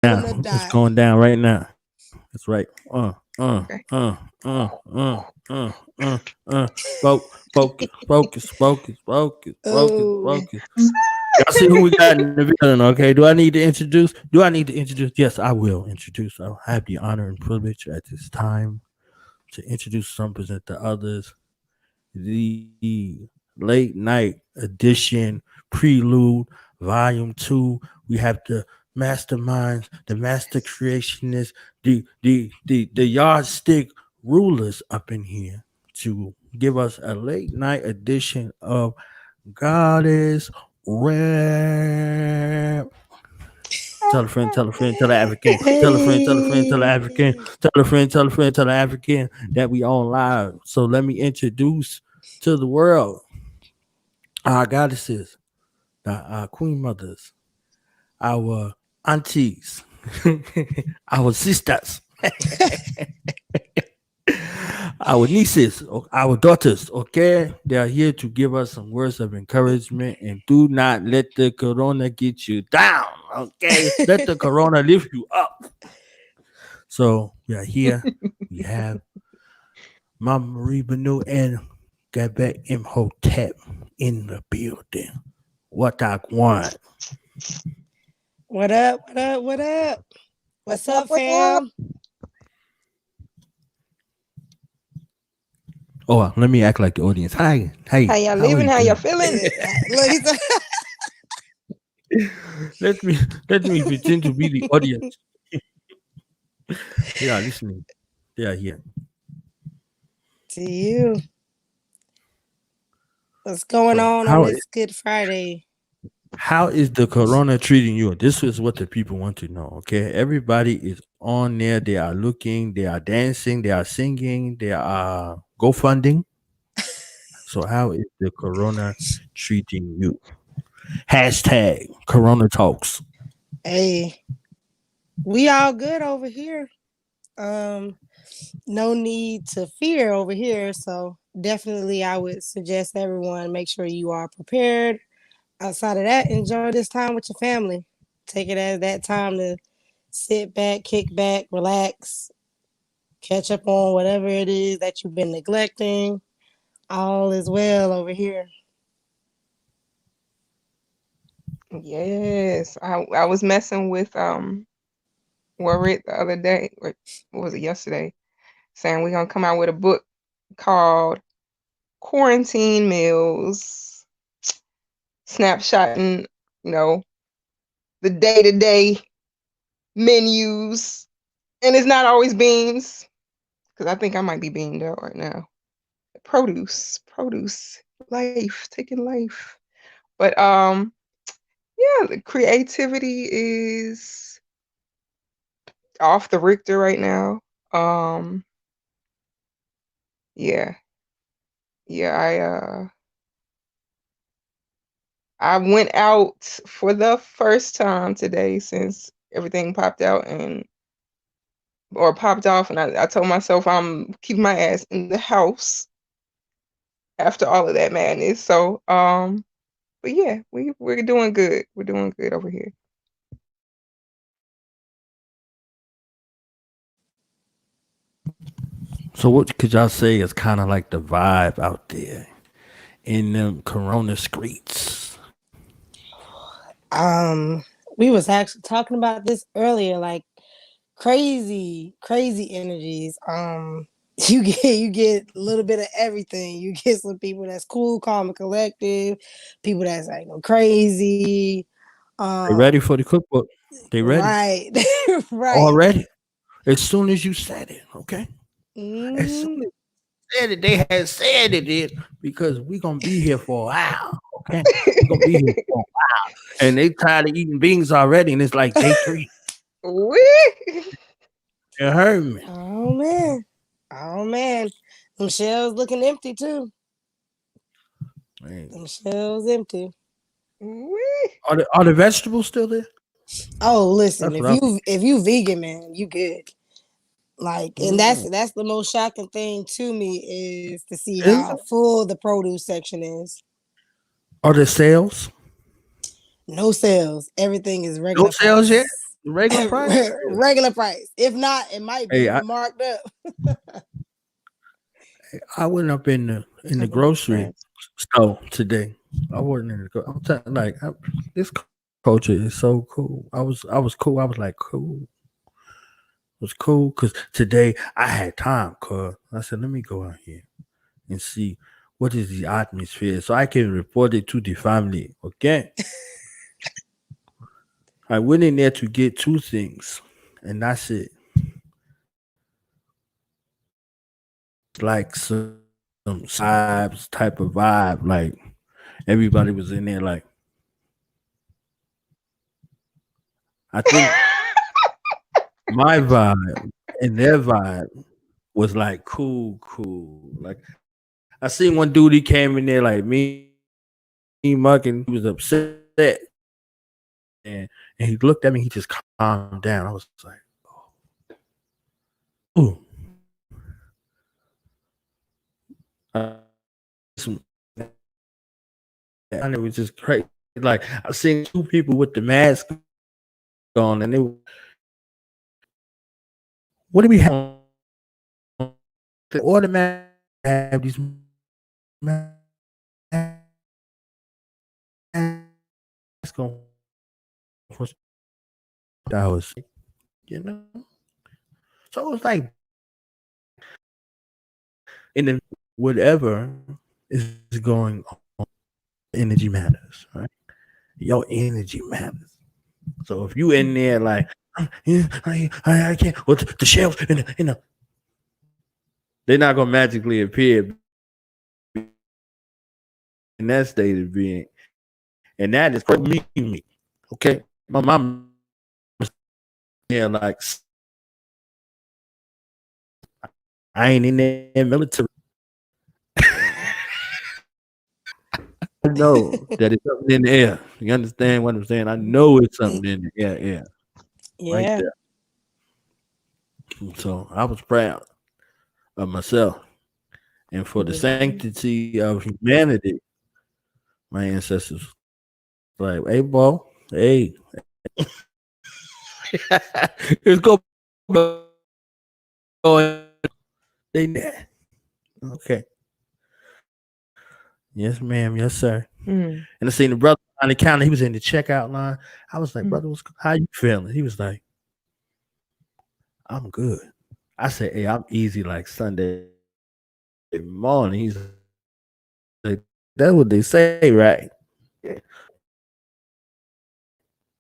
Now the it's dot. going down right now. That's right. Okay. Uh, uh, uh, uh, uh, uh. Focus, focus, focus, focus, focus, Oh, focus. Y'all see who we got in the building, okay? Do I need to introduce? Do I need to introduce? Yes, I will introduce. I'll have the honor and privilege at this time to introduce some, present the others. The late night edition, Prelude, Volume 2. We have the masterminds, the master creationists, the yardstick rulers up in here to give us a late night edition of Goddess Rap. Tell a friend, tell a friend, tell the African, tell a friend, tell a friend, tell the African, hey. tell a friend, tell a friend, tell the African that we on live. So let me introduce to the world our goddesses, our queen mothers, our aunties, our sisters, our nieces, our daughters, okay? They are here to give us some words of encouragement and do not let the corona get you down, okay? Let the corona lift you up. So we are here. We have Mama Meri Benu and Gabit Mhotep in the building. What I want. What up? What up? What up? What's What's up? up, What's up? fam? Oh, let me act like the audience. Hi, How hey, y'all how are living? you How y'all doing? feeling? Look, he's let me let me pretend to be the audience. They are listening. They are here. to you. What's going So on this Good Friday? how is the corona treating you? This is what the people want to know. Okay, everybody is on there. They are looking. They are dancing. They are singing. They are go funding. So how is the corona treating you? Hashtag Corona Talks. Hey, we all good over here. Um, no need to fear over here. So definitely, I would suggest everyone make sure you are prepared. Outside of that, enjoy this time with your family. Take it as that time to sit back, kick back, relax, catch up on whatever it is that you've been neglecting. All is well over here. Yes. I was messing with Warwick the other day, or what was it yesterday? Saying we're gonna come out with a book called Quarantine Meals, snapshotting, you know, the day-to-day menus. And it's not always beans, because I think I might be beamed out right now. Produce, life, taking life. But yeah, the creativity is off the Richter right now. Um, yeah, yeah. I went out for the first time today since everything popped out and or popped off, and I told myself I'm keeping my ass in the house after all of that madness. So but yeah, we're doing good. We're doing good over here. So what could y'all say is kind of like the vibe out there in them Corona streets? Um, we was actually talking about this earlier, like crazy energies. You get a little bit of everything. You get some people that's cool, calm, and collective, people that's like crazy. They ready Um, for the cookbook? They ready right, right. already? As soon as you said it, okay. As soon Mm, as you said it, they had said it because we gonna be here for a while. Okay, we gonna be here for a while, and they tired of eating beans already, and it's like day three. Wee! You heard me. oh man, oh man, them shelves looking empty too. Man. Them shelves empty. Wee! Are the vegetables still there? Oh, That's listen, what if I'm. you vegan, man, you good. Like, and Mm. that's the most shocking thing to me is to see Is how it? full the produce section is. Are there sales? No sales. Everything is No regular sales yet? price. The regular price? Regular price. If not, it might be Hey, marked up. I went up in the grocery store today. I wasn't in the. I'm telling like this culture is so cool. I was cool. I was like cool. It was cool because today I had time. Cause I said, let me go out here and see what is the atmosphere, so I can report it to the family. Okay, I went in there to get two things, and that's it. Like some vibes type of vibe. Like everybody was in there. Like I think my vibe and their vibe was like cool. Like I seen one dude, he came in there like me mugging. He was upset, and he looked at me. He just calmed down. I was like, ooh. Some- and it was just crazy. Like I seen two people with the mask on, and they what do we have? The automatic have these masks on for hours, you know. So it's like, and then whatever is going on, energy matters, right? Your energy matters. So if you in there like, yeah, I can't. Well, the shelves they're not gonna magically appear in that state of being, and that is me. Okay, my mom was there like I ain't in there military. I know that it's something in the air. You understand what I'm saying? I know it's something in the air, right Yeah. there. So I was proud of myself and for the Yeah. sanctity of humanity. My ancestors like, hey, bro, hey, it's go. They there. Okay. Yes, ma'am. Yes, sir. Mm. And I seen the brother on the counter. He was in the checkout line. I was like, Mm. brother, how you feeling? He was like, I'm good. I said, hey, I'm easy like Sunday morning. He's like, that's what they say, right?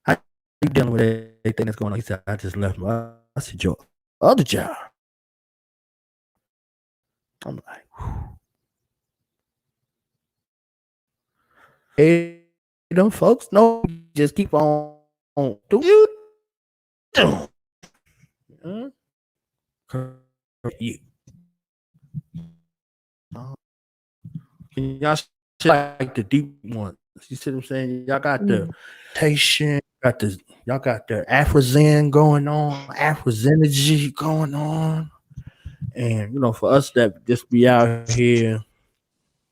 How you dealing with everything that's going on? He said, I just left my I said, your other job. I'm like, whew. Hey, them folks know just keep on do you do. You. Y'all like the deep ones. You see what I'm saying? Y'all got the Haitian, y'all got the Afrozen going on, Afrozenergy going on. And for us that just be out here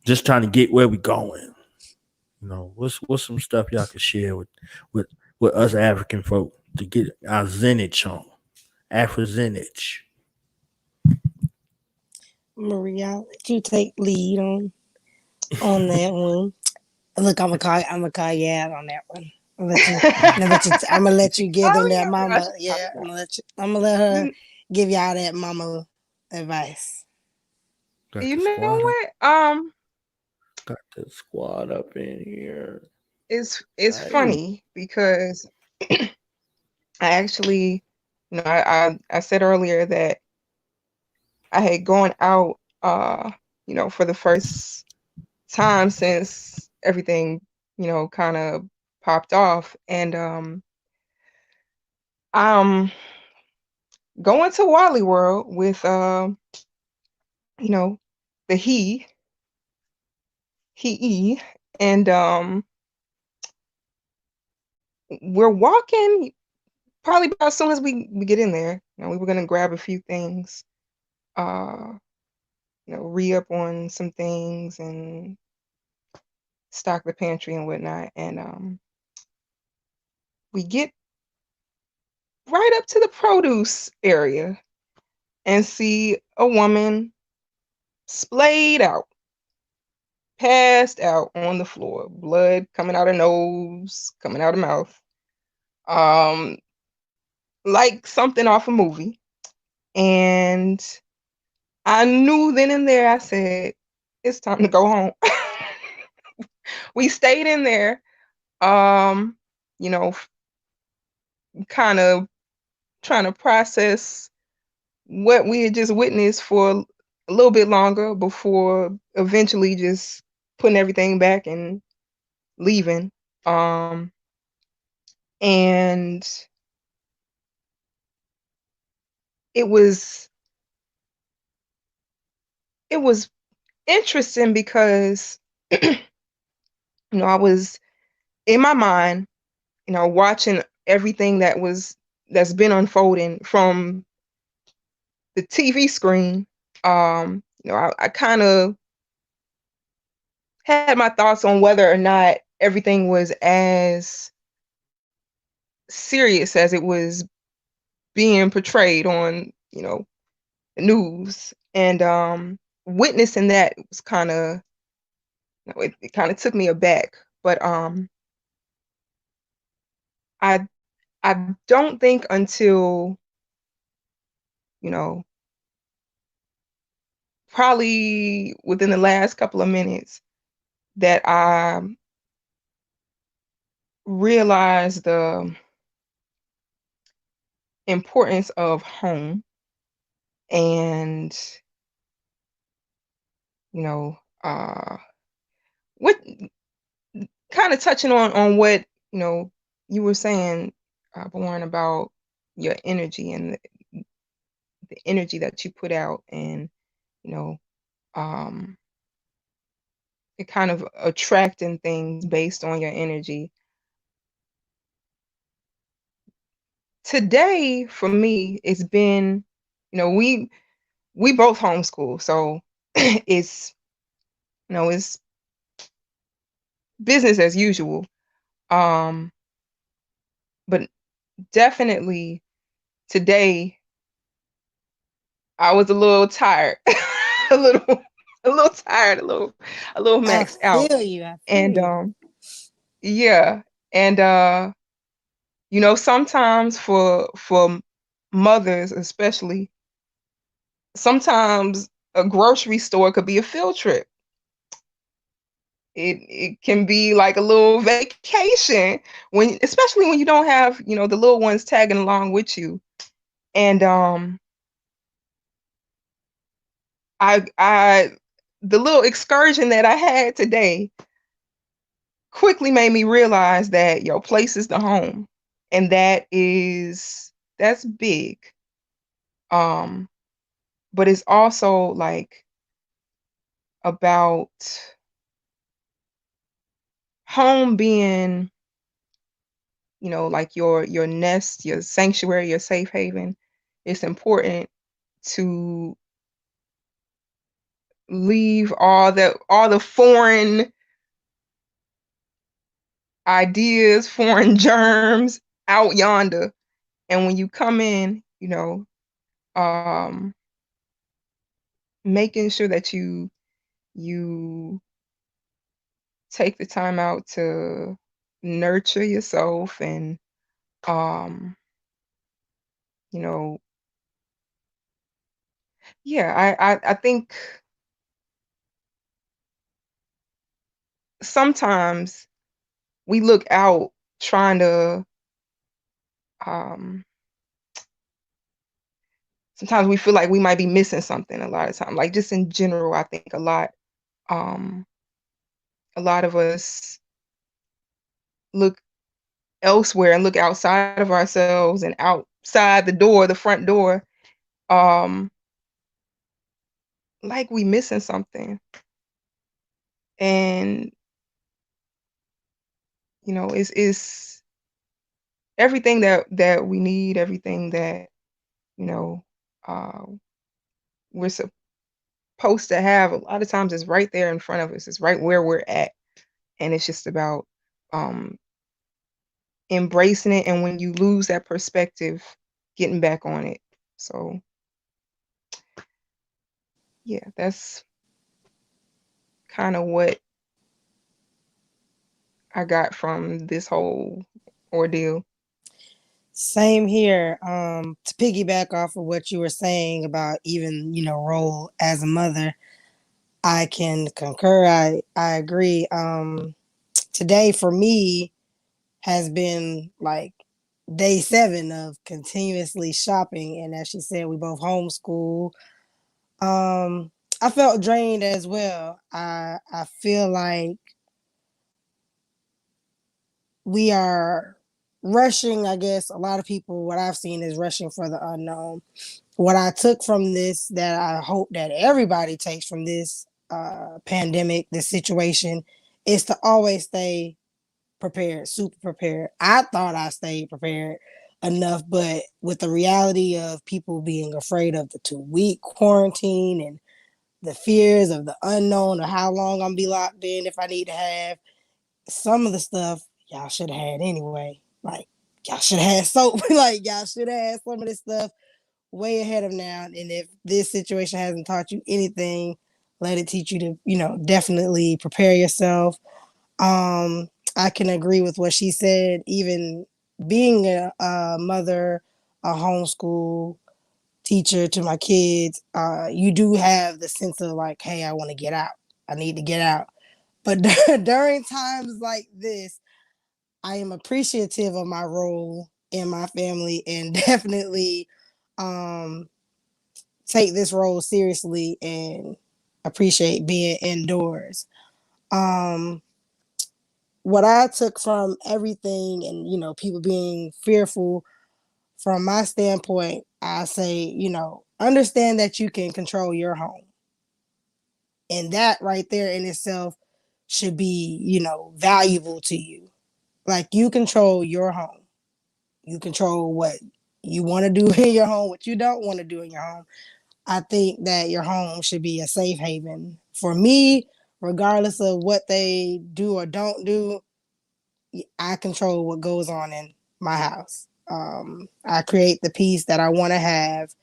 just trying to get where we going. What's some stuff y'all can share with with us African folk to get our zenage on. Afrozenage. Maria, I'll let you take lead on that one. Look, I'm gonna call you out on that one. I'm gonna let you give them Oh, that yeah, mama. gosh. Yeah, I'm gonna let her You, give y'all that mama advice. Got you the know squad up. what? Got the squad up in here. It's Hey. funny because I actually, I said earlier that I had gone out, for the first time since everything, kind of popped off, and I'm going to Wally World with, you know, the he, and we're walking probably about as soon as we get in there. We were gonna grab a few things, uh, re up on some things and stock the pantry and whatnot. And we get right up to the produce area and see a woman splayed out, passed out on the floor, blood coming out of nose, coming out of mouth, um, like something off a movie. And I knew then and there, I said, it's time to go home. We stayed in there, um, you know, kind of trying to process what we had just witnessed for a little bit longer before eventually just putting everything back and leaving. And it was it was interesting because I was in my mind, watching everything that's been unfolding from the TV screen. I kind of had my thoughts on whether or not everything was as serious as it was being portrayed on, the news. And witnessing that was kind of, it kind of took me aback. But I I don't think until, you know, probably within the last couple of minutes that I realized the importance of home and, you know, what kind of touching on what, you were saying, Born, about your energy and the energy that you put out, and, you know, um, it kind of attracting things based on your energy. Today, for me, it's been, we both homeschool, so it's, it's business as usual. Um, but definitely today I was a little tired, a little, a little tired, a little I maxed out, feel you. I feel and you. yeah, and sometimes for mothers especially, sometimes a grocery store could be a field trip. It can be like a little vacation, especially when you don't have, the little ones tagging along with you. And I the little excursion that I had today quickly made me realize that your place is the home. And that's big. Um, but it's also like about home being, like your nest, your sanctuary, your safe haven. It's important to leave all the foreign ideas, foreign germs out yonder. And when you come in, um, making sure that you take the time out to nurture yourself and, um, you know, yeah, I think sometimes we look out trying to, um, sometimes we feel like we might be missing something a lot of time. Like, just in general, I think um, a lot of us look elsewhere and look outside of ourselves and outside the front door, um, like we missing something. And, it's everything that we need, everything that, you know, uh, we're supposed to have. A lot of times is right there in front of us. It's right where we're at. And it's just about, um, embracing it, and when you lose that perspective, getting back on it. So yeah, that's kind of what I got from this whole ordeal. Same here. To piggyback off of what you were saying about even, role as a mother, I can concur. I agree. Today for me has been like day 7 of continuously shopping, and as she said, we both homeschool. I felt drained as well. I feel like we are rushing. I guess a lot of people, what I've seen is rushing for the unknown. What I took from this, that I hope that everybody takes from this pandemic, this situation, is to always stay prepared, super prepared. I thought I stayed prepared enough, but with the reality of people being afraid of the 2-week quarantine and the fears of the unknown, or how long I'm be locked in if I need to have some of the stuff y'all should have had anyway. Like y'all should have had soap. Like y'all should have had some of this stuff way ahead of now. And if this situation hasn't taught you anything, let it teach you to, definitely prepare yourself. I can agree with what she said. Even being a mother, a homeschool teacher to my kids, you do have the sense of like, hey, I want to get out. I need to get out. But during times like this, I am appreciative of my role in my family, and definitely um, take this role seriously and appreciate being indoors. Um, what I took from everything, and people being fearful, from my standpoint, I say, understand that you can control your home. And that right there in itself should be, valuable to you. Like, you control your home. You control what you want to do in your home, what you don't want to do in your home. I think that your home should be a safe haven. For me, regardless of what they do or don't do, I control what goes on in my house. I create the peace that I want to have.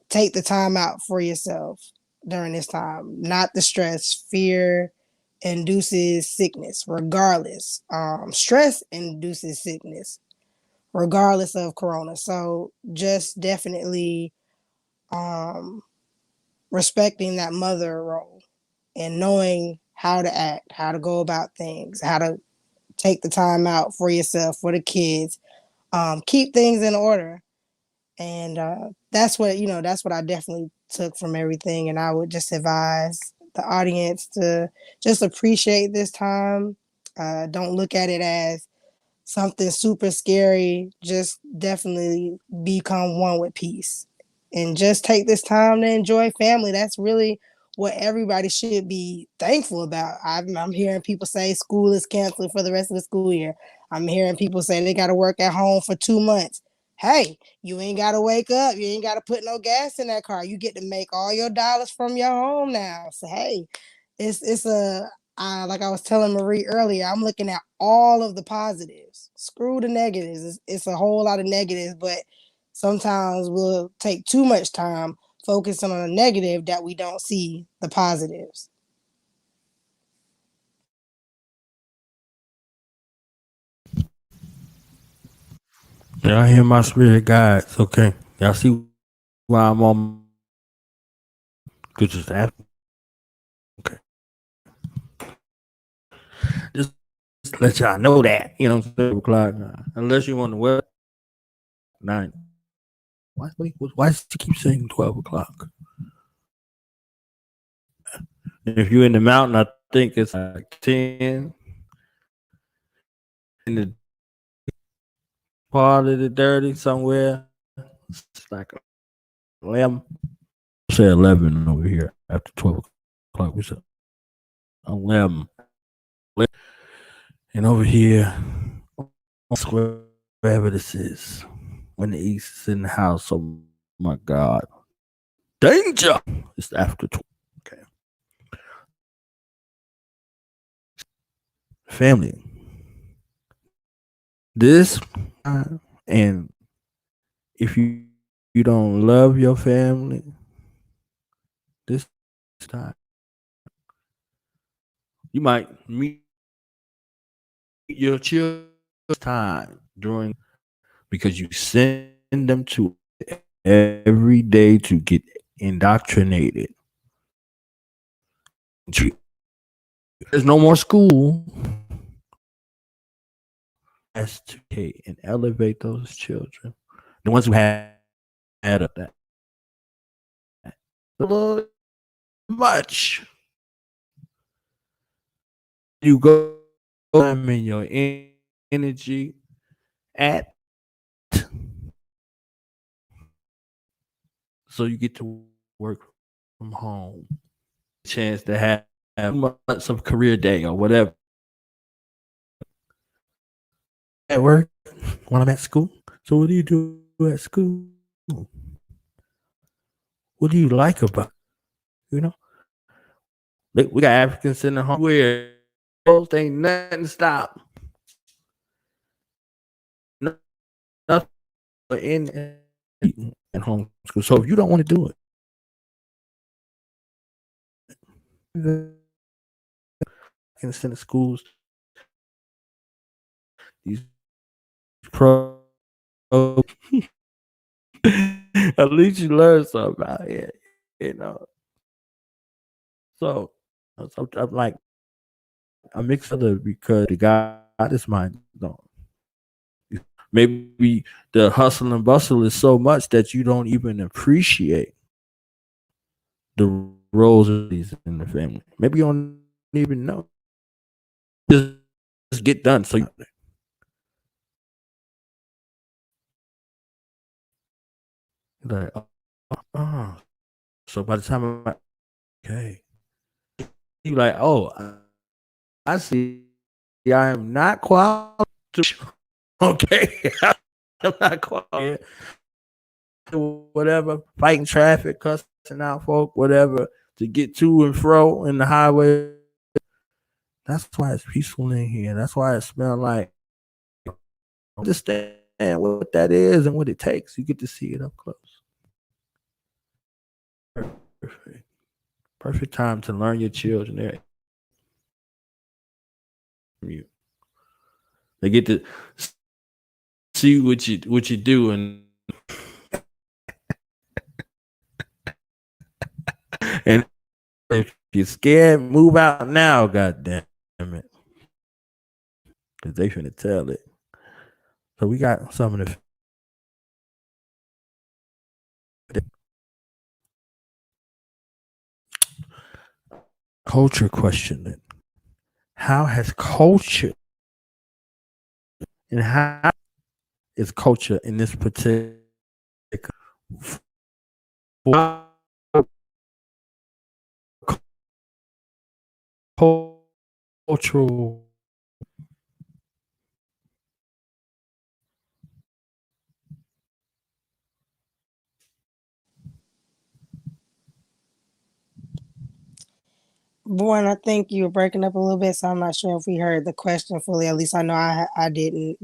Take the time out for yourself during this time, not the stress. Fear induces sickness, regardless. Stress induces sickness, regardless of corona. So just definitely um, respecting that mother role and knowing how to act, how to go about things, how to take the time out for yourself, for the kids, keep things in order. And that's what I definitely took from everything. And I would just advise the audience to just appreciate this time. Don't look at it as something super scary. Just definitely become one with peace and just take this time to enjoy family. That's really what everybody should be thankful about. I'm hearing people say school is canceled for the rest of the school year. I'm hearing people say they got to work at home for 2 months. Hey, you ain't got to wake up. You ain't got to put no gas in that car. You get to make all your dollars from your home now. So, hey, it's a like I was telling Marie earlier, I'm looking at all of the positives. Screw the negatives. It's a whole lot of negatives, but sometimes we'll take too much time focusing on a negative that we don't see the positives. Yeah, I hear my spirit guides. Okay. Y'all see why I'm on good just ask. Okay. Just let y'all know that. 12 o'clock. Unless you want to work 9. Why does he keep saying 12 o'clock? If you're in the mountain, I think it's like 10. In the part of the dirty somewhere, it's like 11. Say 11 over here after 12 o'clock. We said 11. And over here, wherever this is, when the east is in the house, oh my God. Danger! It's after 12. Okay. Family. this and if you don't love your family, this time you might meet your children time during because you send them to every day to get indoctrinated. There's no more school. Has to take and elevate those children, the ones who had of that. A little much. You go time in your energy at so you get to work from home. Chance to have months of career day or whatever. At work when I'm at school. So what do you do at school? What do you like about it? You know? We got Africans in the home where those ain't nothing to stop. Nothing in homeschool. So if you don't want to do it, can send to schools these pro at least you learn something out here, you know. So I'm like a mix of the because the God is mine. No. Maybe the hustle and bustle is so much that you don't even appreciate the roles of these in the family. Maybe you don't even know. Just get done. So like, oh. So by the time I'm like, okay, you like, oh, I see. I am not qualified. Okay, I'm not qualified. Whatever, fighting traffic, cussing out folk, whatever, to get to and fro in the highway. That's why it's peaceful in here. That's why it smells like. Understand what that is and what it takes. You get to see it up close. Perfect time to learn your children. They get to see what you do and and if you're scared, move out now. God damn it, because they finna tell it. So we got some of the culture question. How has culture and how is culture in this particular cultural Born, I think you were breaking up a little bit, so I'm not sure if we heard the question fully. At least I know I didn't.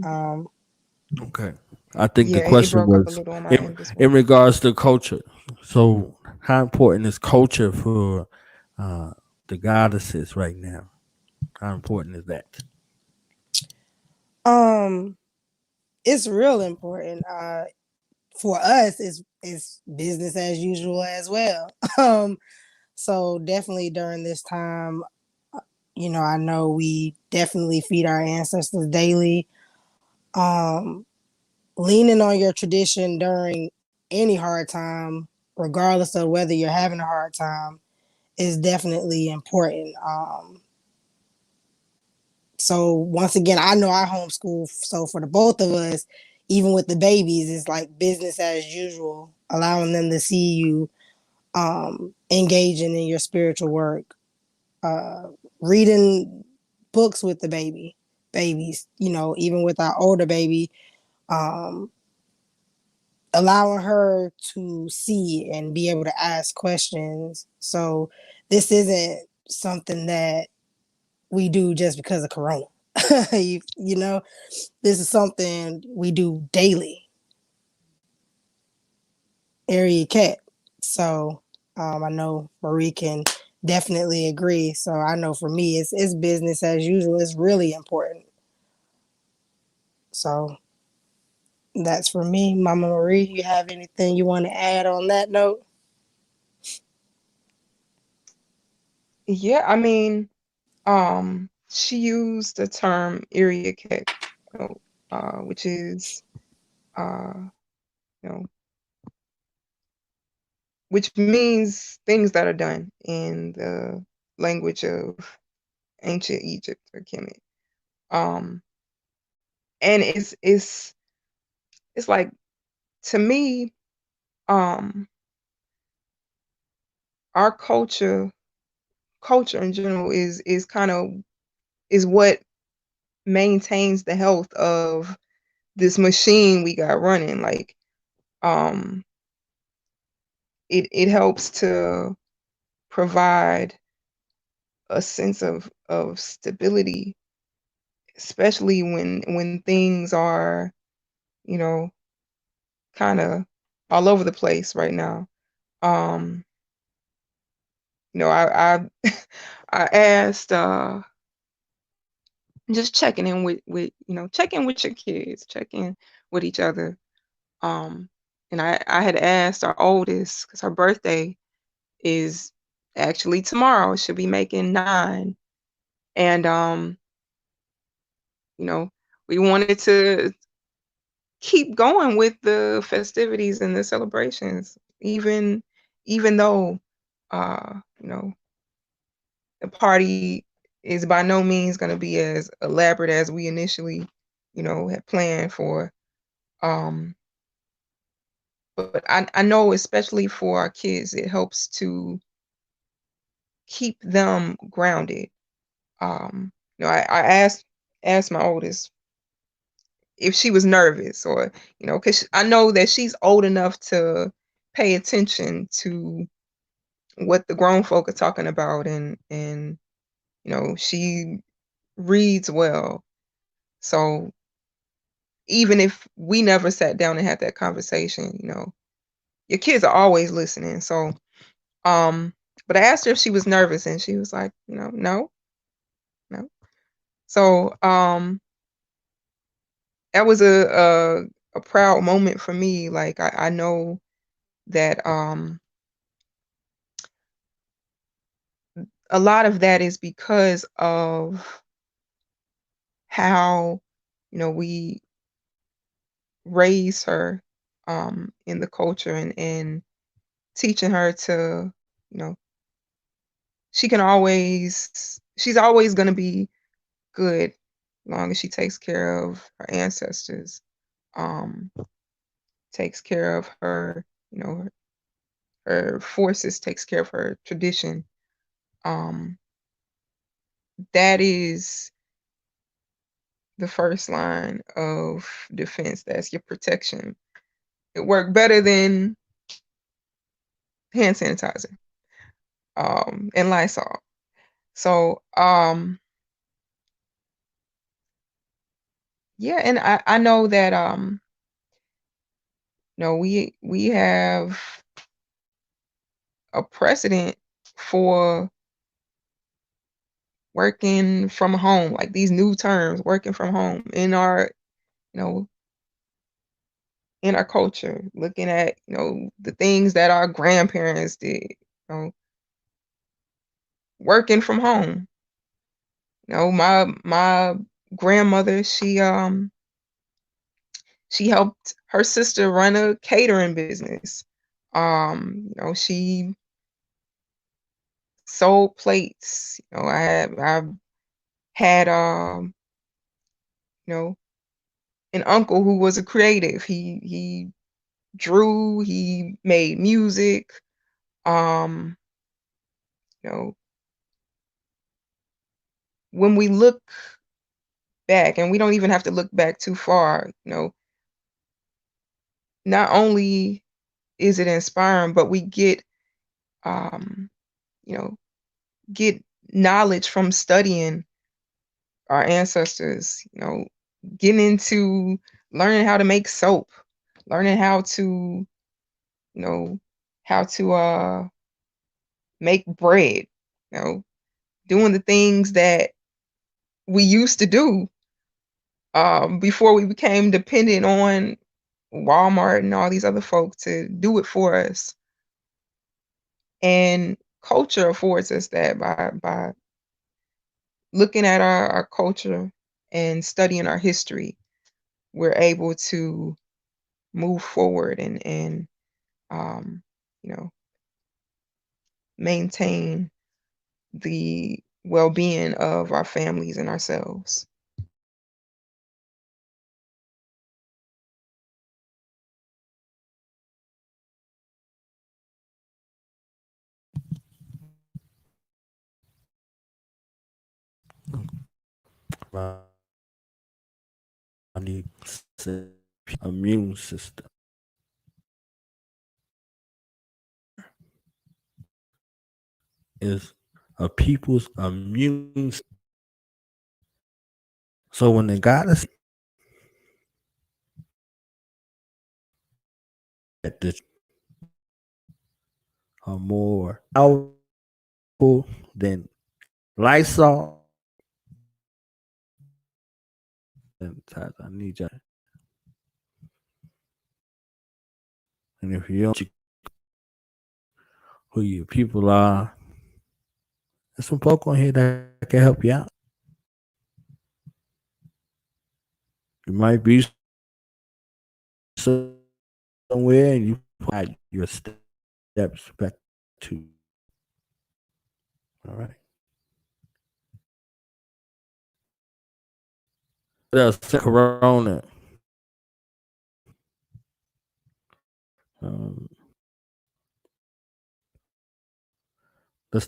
Okay. I think the Yeah, it question broke up a was little on my end as well. in regards to culture. So, how important is culture for the goddesses right now? How important is that? It's real important. For us, it's business as usual as well. So definitely during this time, I know we definitely feed our ancestors daily. Leaning on your tradition during any hard time, regardless of whether you're having a hard time, is definitely important. So once again, I know I homeschool, so for the both of us, even with the babies, it's like business as usual, allowing them to see you engaging in your spiritual work, reading books with the babies, even with our older baby, allowing her to see and be able to ask questions. So this isn't something that we do just because of Corona. you know, this is something we do daily. Area cat. So I know Marie can definitely agree. So I know for me, it's business as usual. It's really important. So that's for me, Mama Marie. You have anything you want to add on that note? Yeah, I mean, she used the term area cat, which is, uh, you know, which means things that are done in the language of ancient Egypt or Kemet. Um, and it's like, to me, um, our culture in general is kind of is what maintains the health of this machine we got running. Like, um, it helps to provide a sense of stability, especially when things are, you know, kind of all over the place right now. Um, I I asked, just checking in with checking with your kids, checking with each other. Um, and I had asked our oldest, because her birthday is actually tomorrow. She'll be making 9. And you know, we wanted to keep going with the festivities and the celebrations, even though uh, you know, the party is by no means going to be as elaborate as we initially, had planned for. Um, but I know, especially for our kids, it helps to keep them grounded. I asked my oldest if she was nervous, or because I know that she's old enough to pay attention to what the grown folk are talking about, and she reads well. So even if we never sat down and had that conversation, your kids are always listening. So, but I asked her if she was nervous, and she was like, no, no. So, that was a proud moment for me. Like, I know that a lot of that is because of how we raise her in the culture, and teaching her to, you know she's always going to be good, as long as she takes care of her ancestors, um takes care of her, her forces, takes care of her tradition. um that is the first line of defense. That's your protection. It worked better than hand sanitizer, and Lysol. So, yeah, and I know that, we have a precedent for working from home, like these new terms, working from home, in our, you know, in our culture, looking at, the things that our grandparents did, working from home. My grandmother, she helped her sister run a catering business. She sold plates. I had, you know, an uncle who was a creative. He drew, he made music. Um, you know, when we look back, and we don't even have to look back too far, not only is it inspiring, but we um, you know, get knowledge from studying our ancestors, getting into learning how to make soap, learning how to, how to make bread, doing the things that we used to do before we became dependent on Walmart and all these other folks to do it for us. And culture affords us that by looking at our culture and studying our history, we're able to move forward and um, you know maintain the well-being of our families and ourselves. Body immune system is a people's immune system. So when they got us at this are more powerful than Lysol. And I need you. And if you don't who your people are, there's some folk on here that can help you out. You might be somewhere and you find your steps back to. All right. There's Corona. Um, let's,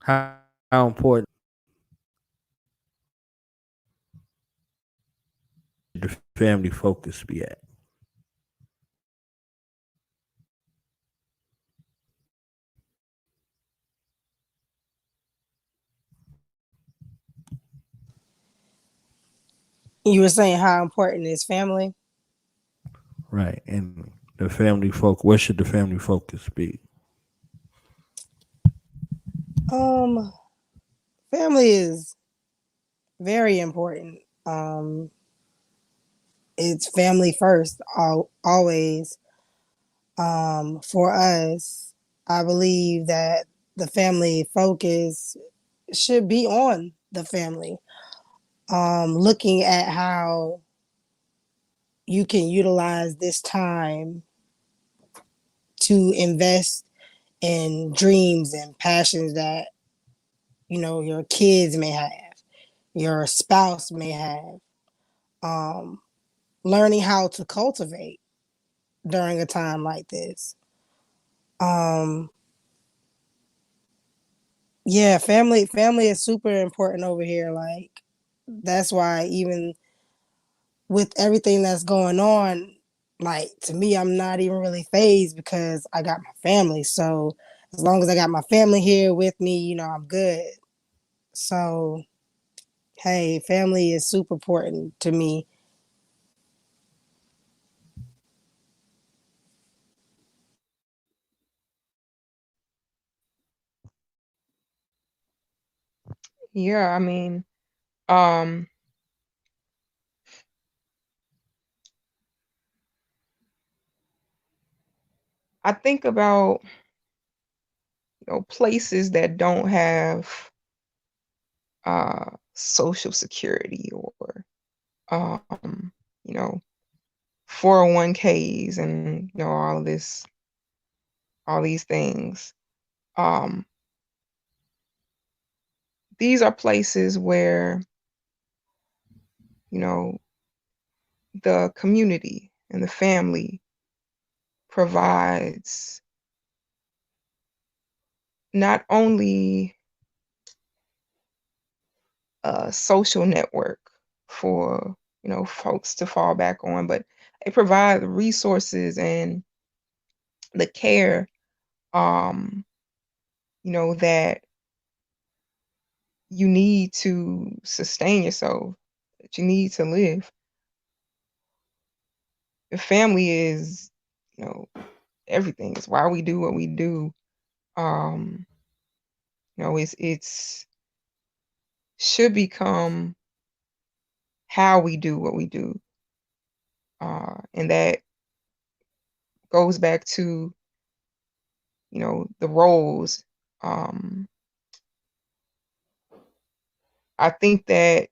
how important the family focus be at? You were saying how important is family? Right. And the family where should the family focus be? Family is very important. It's family first, always. For us, I believe that the family focus should be on the family. Looking at how you can utilize this time to invest in dreams and passions that your kids may have, your spouse may have. Learning how to cultivate during a time like this. Um, yeah, family is super important over here. Like that's why even with everything that's going on, like to me, I'm not even really phased because I got my family. So as long as I got my family here with me, I'm good. So hey, family is super important to me. Yeah, I mean, um, I think about places that don't have social security or you know 401ks and all these things. Um, these are places where you know the community and the family provides not only a social network for folks to fall back on, but they provide the resources and the care that you need to sustain yourself, that you need to live. The family is, everything. It's why we do what we do. It's should become how we do what we do. And that goes back to, the roles. I think that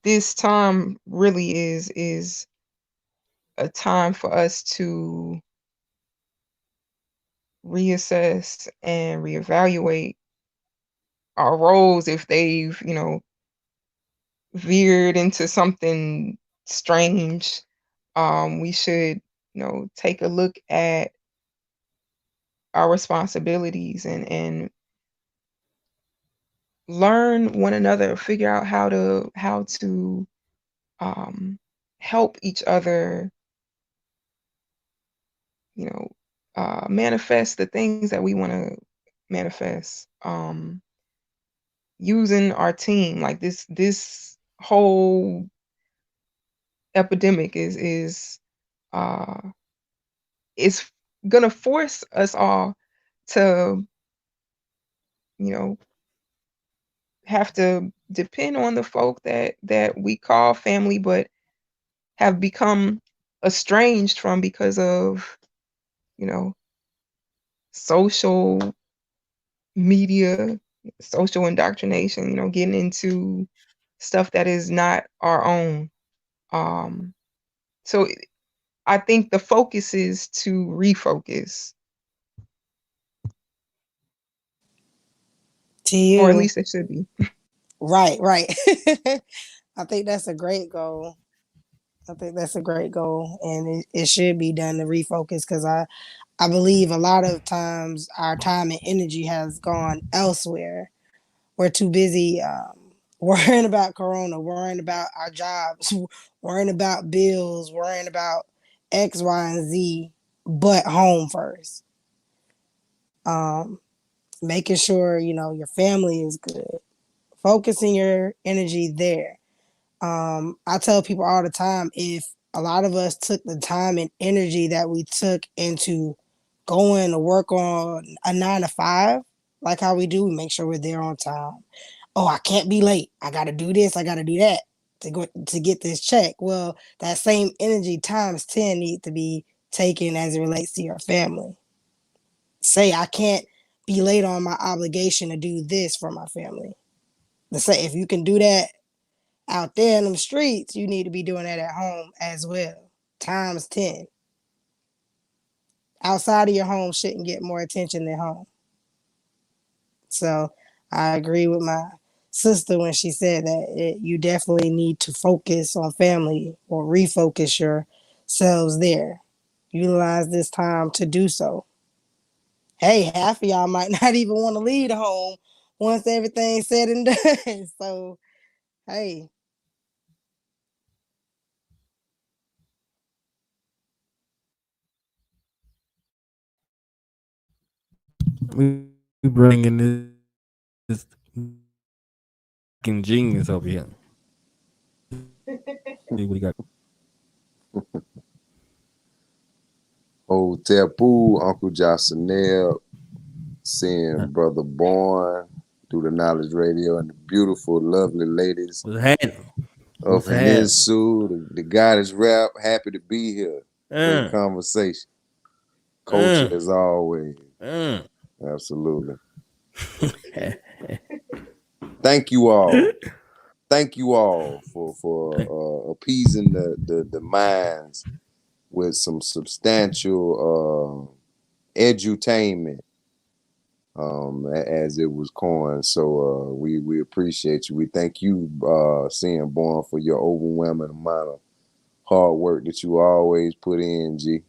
this time really is a time for us to reassess and reevaluate our roles if they've, veered into something strange. We should, take a look at our responsibilities and learn one another, figure out how to help each other, manifest the things that we want to manifest. Using our team, like this whole epidemic uh is gonna force us all to, you know, have to depend on the folk that we call family, but have become estranged from because of, you know, social media, social indoctrination, getting into stuff that is not our own. So I think the focus is to refocus, To or at you. least it should be. Right. I think that's a great goal. And it should be done to refocus because I believe a lot of times our time and energy has gone elsewhere. We're too busy worrying about Corona, worrying about our jobs, worrying about bills, worrying about X, Y, and Z, but home first. Making sure, your family is good, focusing your energy there. I tell people all the time, if a lot of us took the time and energy that we took into going to work on a 9 to 5, like how we do, we make sure we're there on time. Oh, I can't be late. I got to do this. I got to do that to get this check. Well, that same energy times 10 need to be taken as it relates to your family. Say I can't be late on my obligation to do this for my family. To say if you can do that out there in them streets, you need to be doing that at home as well. Times 10. Outside of your home shouldn't get more attention than home. So I agree with my sister when she said that you definitely need to focus on family or refocus yourselves there. Utilize this time to do so. Hey, half of y'all might not even want to leave the home once everything's said and done. So, hey. We bringing this genius over here. See what he got. Hotepu, Uncle Jocelyn, seeing Brother Born through the Knowledge Radio, and the beautiful, lovely ladies What's of Henensu, the goddess rap. Happy to be here. Great conversation. Culture as always. Absolutely. Thank you all. Thank you all for appeasing the minds with some substantial edutainment, as it was coined. So we appreciate you. We thank you, seeing Born, for your overwhelming amount of hard work that you always put in, G.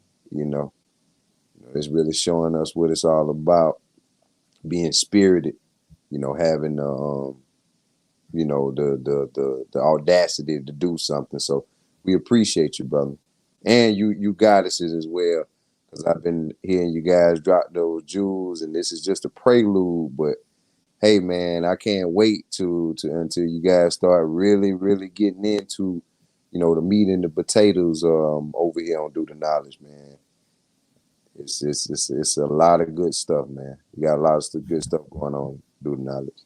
It's really showing us what it's all about. Being spirited, having the audacity to do something. So we appreciate you, brother. And you goddesses as well. because I've been hearing you guys drop those jewels, and this is just a prelude. But hey, man, I can't wait to until you guys start really, really getting into, the meat and the potatoes over here on Do the Knowledge, man. It's a lot of good stuff, man. You got a lot of good stuff going on. Do the Knowledge.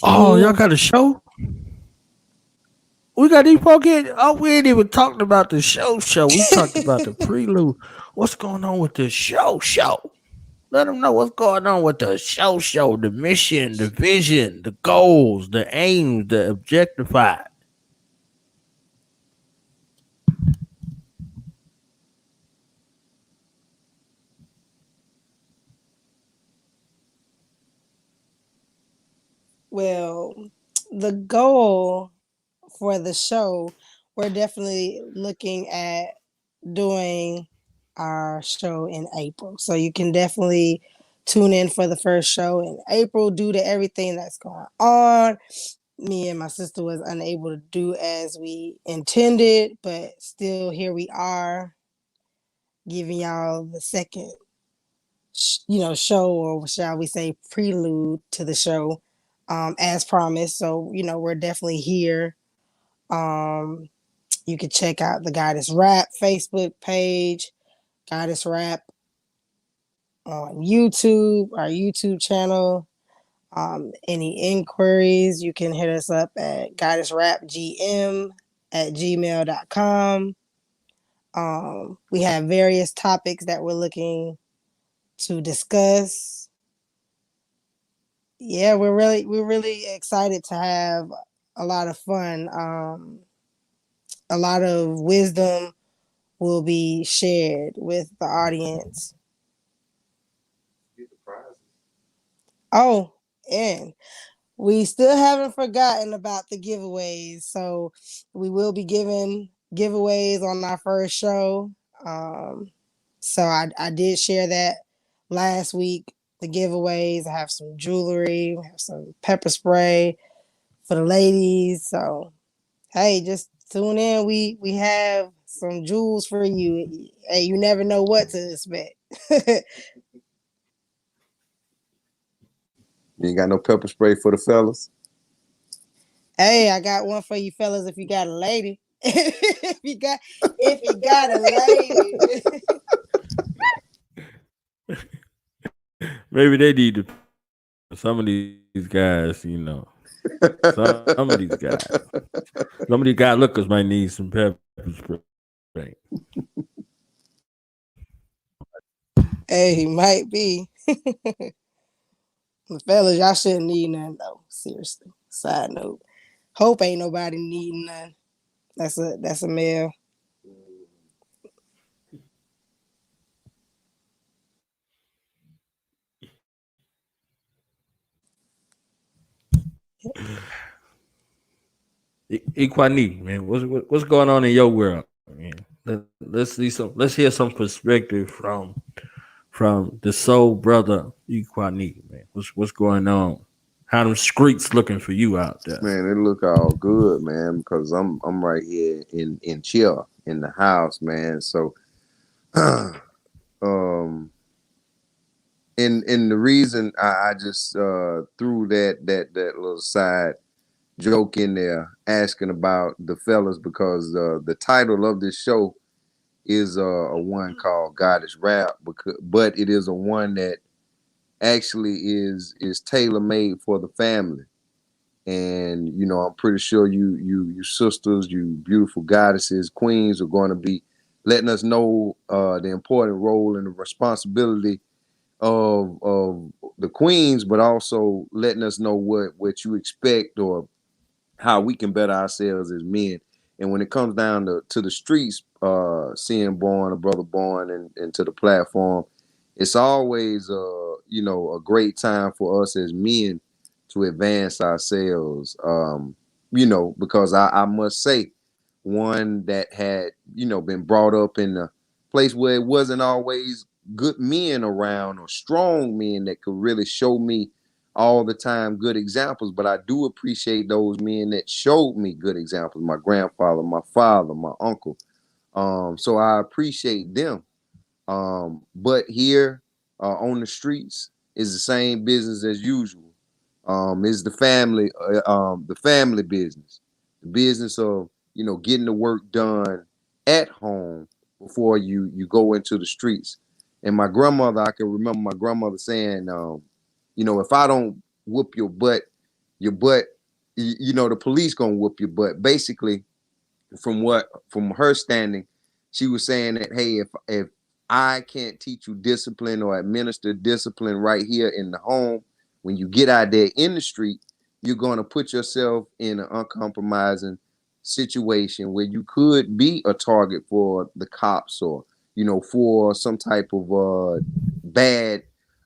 Oh, y'all got a show? We got these folks in. Oh, we ain't even talked about the show. We talked about the prelude. What's going on with the show? Let them know what's going on with the show. The mission, the vision, the goals, the aims, the objectified. Well, the goal for the show, we're definitely looking at doing our show in April. So you can definitely tune in for the first show in April due to everything that's going on. Me and my sister was unable to do as we intended, but still here we are giving y'all the second show, or shall we say prelude to the show, as promised. So we're definitely here. You can check out the Goddess Rap Facebook page, Goddess Rap on YouTube, our YouTube channel. Any inquiries, you can hit us up at goddessrapgm@gmail.com. We have various topics that we're looking to discuss. Yeah, we're really excited to have a lot of fun. A lot of wisdom will be shared with the audience. Oh, and we still haven't forgotten about the giveaways. So we will be giving giveaways on our first show. So I did share that last week, the giveaways. I have some jewelry, I have some pepper spray for the ladies. So hey, just tune in. We have some jewels for you. Hey, you never know what to expect. You ain't got no pepper spray for the fellas? Hey, I got one for you fellas if you got a lady. if you got a lady. Maybe they need to. Some of these guys, some of these guys. Some of these guy lookers might need some pepper spray. Hey, might be. Fellas, y'all shouldn't need none though. Seriously. Side note. Hope ain't nobody needing none. That's a male. Equani, man, what's going on in your world, man? Let's hear some perspective from the soul brother Equani, man. What's going on? How them streets looking for you out there? Man, it look all good, man, because I'm right here in chill in the house, man. So and the reason I just threw that little side joke in there asking about the fellas, because the title of this show is a one called Goddess Rap, but it is a one that actually is tailor-made for the family. And I'm pretty sure you sisters, you beautiful goddesses, queens, are going to be letting us know the important role and the responsibility of the queens, but also letting us know what you expect or how we can better ourselves as men. And when it comes down to the streets, seeing born, a brother born, and to the platform, it's always a great time for us as men to advance ourselves. Because I must say, one that had been brought up in a place where it wasn't always good men around or strong men that could really show me all the time good examples, but I do appreciate those men that showed me good examples. My grandfather, my father, my uncle. So I appreciate them. But here on the streets is the same business as usual. Is the family business, the business of getting the work done at home before you go into the streets. And my grandmother, I can remember my grandmother saying, if I don't whoop your butt, the police gonna whoop your butt. Basically, from her standing, she was saying that, hey, if I can't teach you discipline or administer discipline right here in the home, when you get out there in the street, you're going to put yourself in an uncompromising situation where you could be a target for the cops, or for some type of bad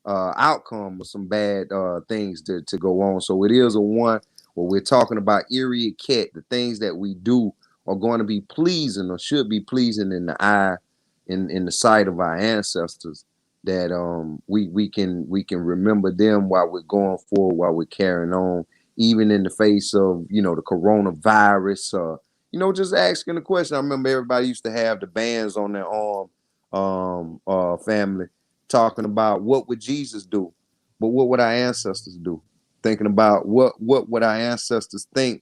outcome, or some bad things to go on. So it is a one where we're talking about Erie Cat, the things that we do are going to be pleasing, or should be pleasing in the eye, in the sight of our ancestors, that we can remember them while we're going forward, while we're carrying on, even in the face of the coronavirus. Just asking the question. I remember everybody used to have the bands on their arm, family, talking about what would Jesus do, but what would our ancestors do? Thinking about what would our ancestors think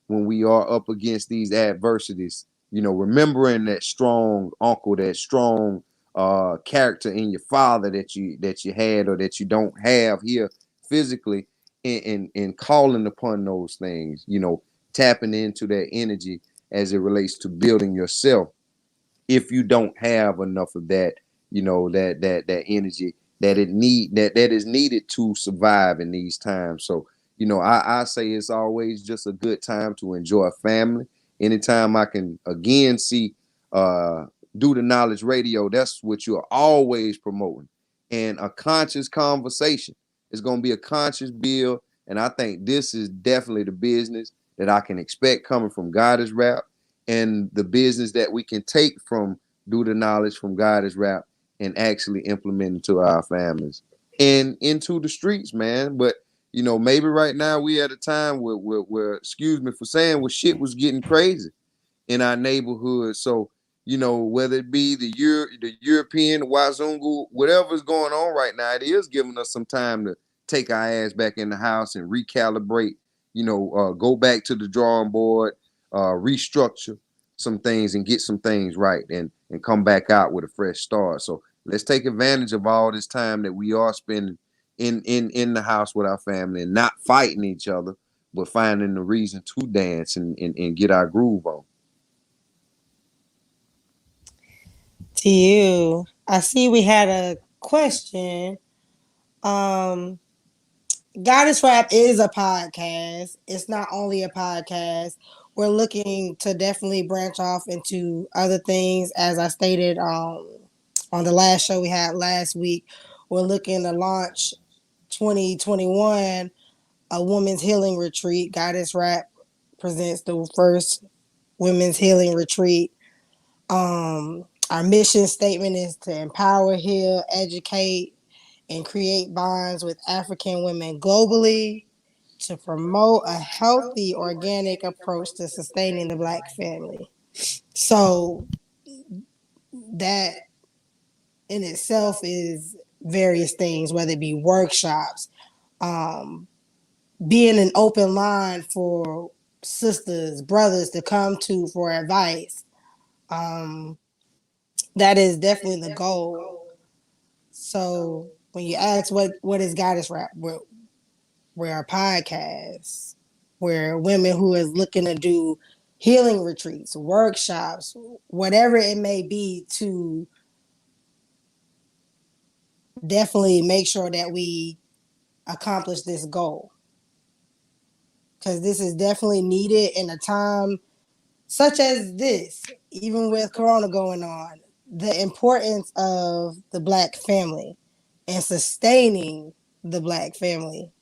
when we are up against these adversities, remembering that strong uncle, that strong character in your father that you had, or that you don't have here physically, and calling upon those things, tapping into that energy as it relates to building yourself. If you don't have enough of that, that energy that is needed to survive in these times. So I say it's always just a good time to enjoy family. Anytime I can again see Do the Knowledge Radio, that's what you're always promoting. And a conscious conversation. It's going to be a conscious build. And I think this is definitely the business that I can expect coming from Goddess Rap, and the business that we can take from Do the Knowledge, from Goddess Rap, and actually implement into our families and into the streets, man. But maybe right now we at a time where excuse me for saying, where shit was getting crazy in our neighborhood. So whether it be the European, the Wazungu, whatever's going on right now, it is giving us some time to take our ass back in the house and recalibrate. Go back to the drawing board, restructure some things and get some things right, and come back out with a fresh start. So let's take advantage of all this time that we are spending in the house with our family, and not fighting each other, but finding the reason to dance and get our groove on. To you, I see we had a question. Goddess Rap is a podcast. It's not only a podcast. We're looking to definitely branch off into other things. As I stated on the last show we had last week, we're looking to launch 2021 a women's healing retreat. Goddess Rap presents the first women's healing retreat. Our mission statement is to empower, heal, educate, and create bonds with African women globally, to promote a healthy, organic approach to sustaining the Black family. So that in itself is various things, whether it be workshops, being an open line for sisters, brothers to come to for advice. That is definitely the goal. So when you ask what is Goddess Rap, we're a podcast. We're women who is looking to do healing retreats, workshops, whatever it may be, to definitely make sure that we accomplish this goal. Because this is definitely needed in a time such as this, even with Corona going on. The importance of the Black family and sustaining the Black family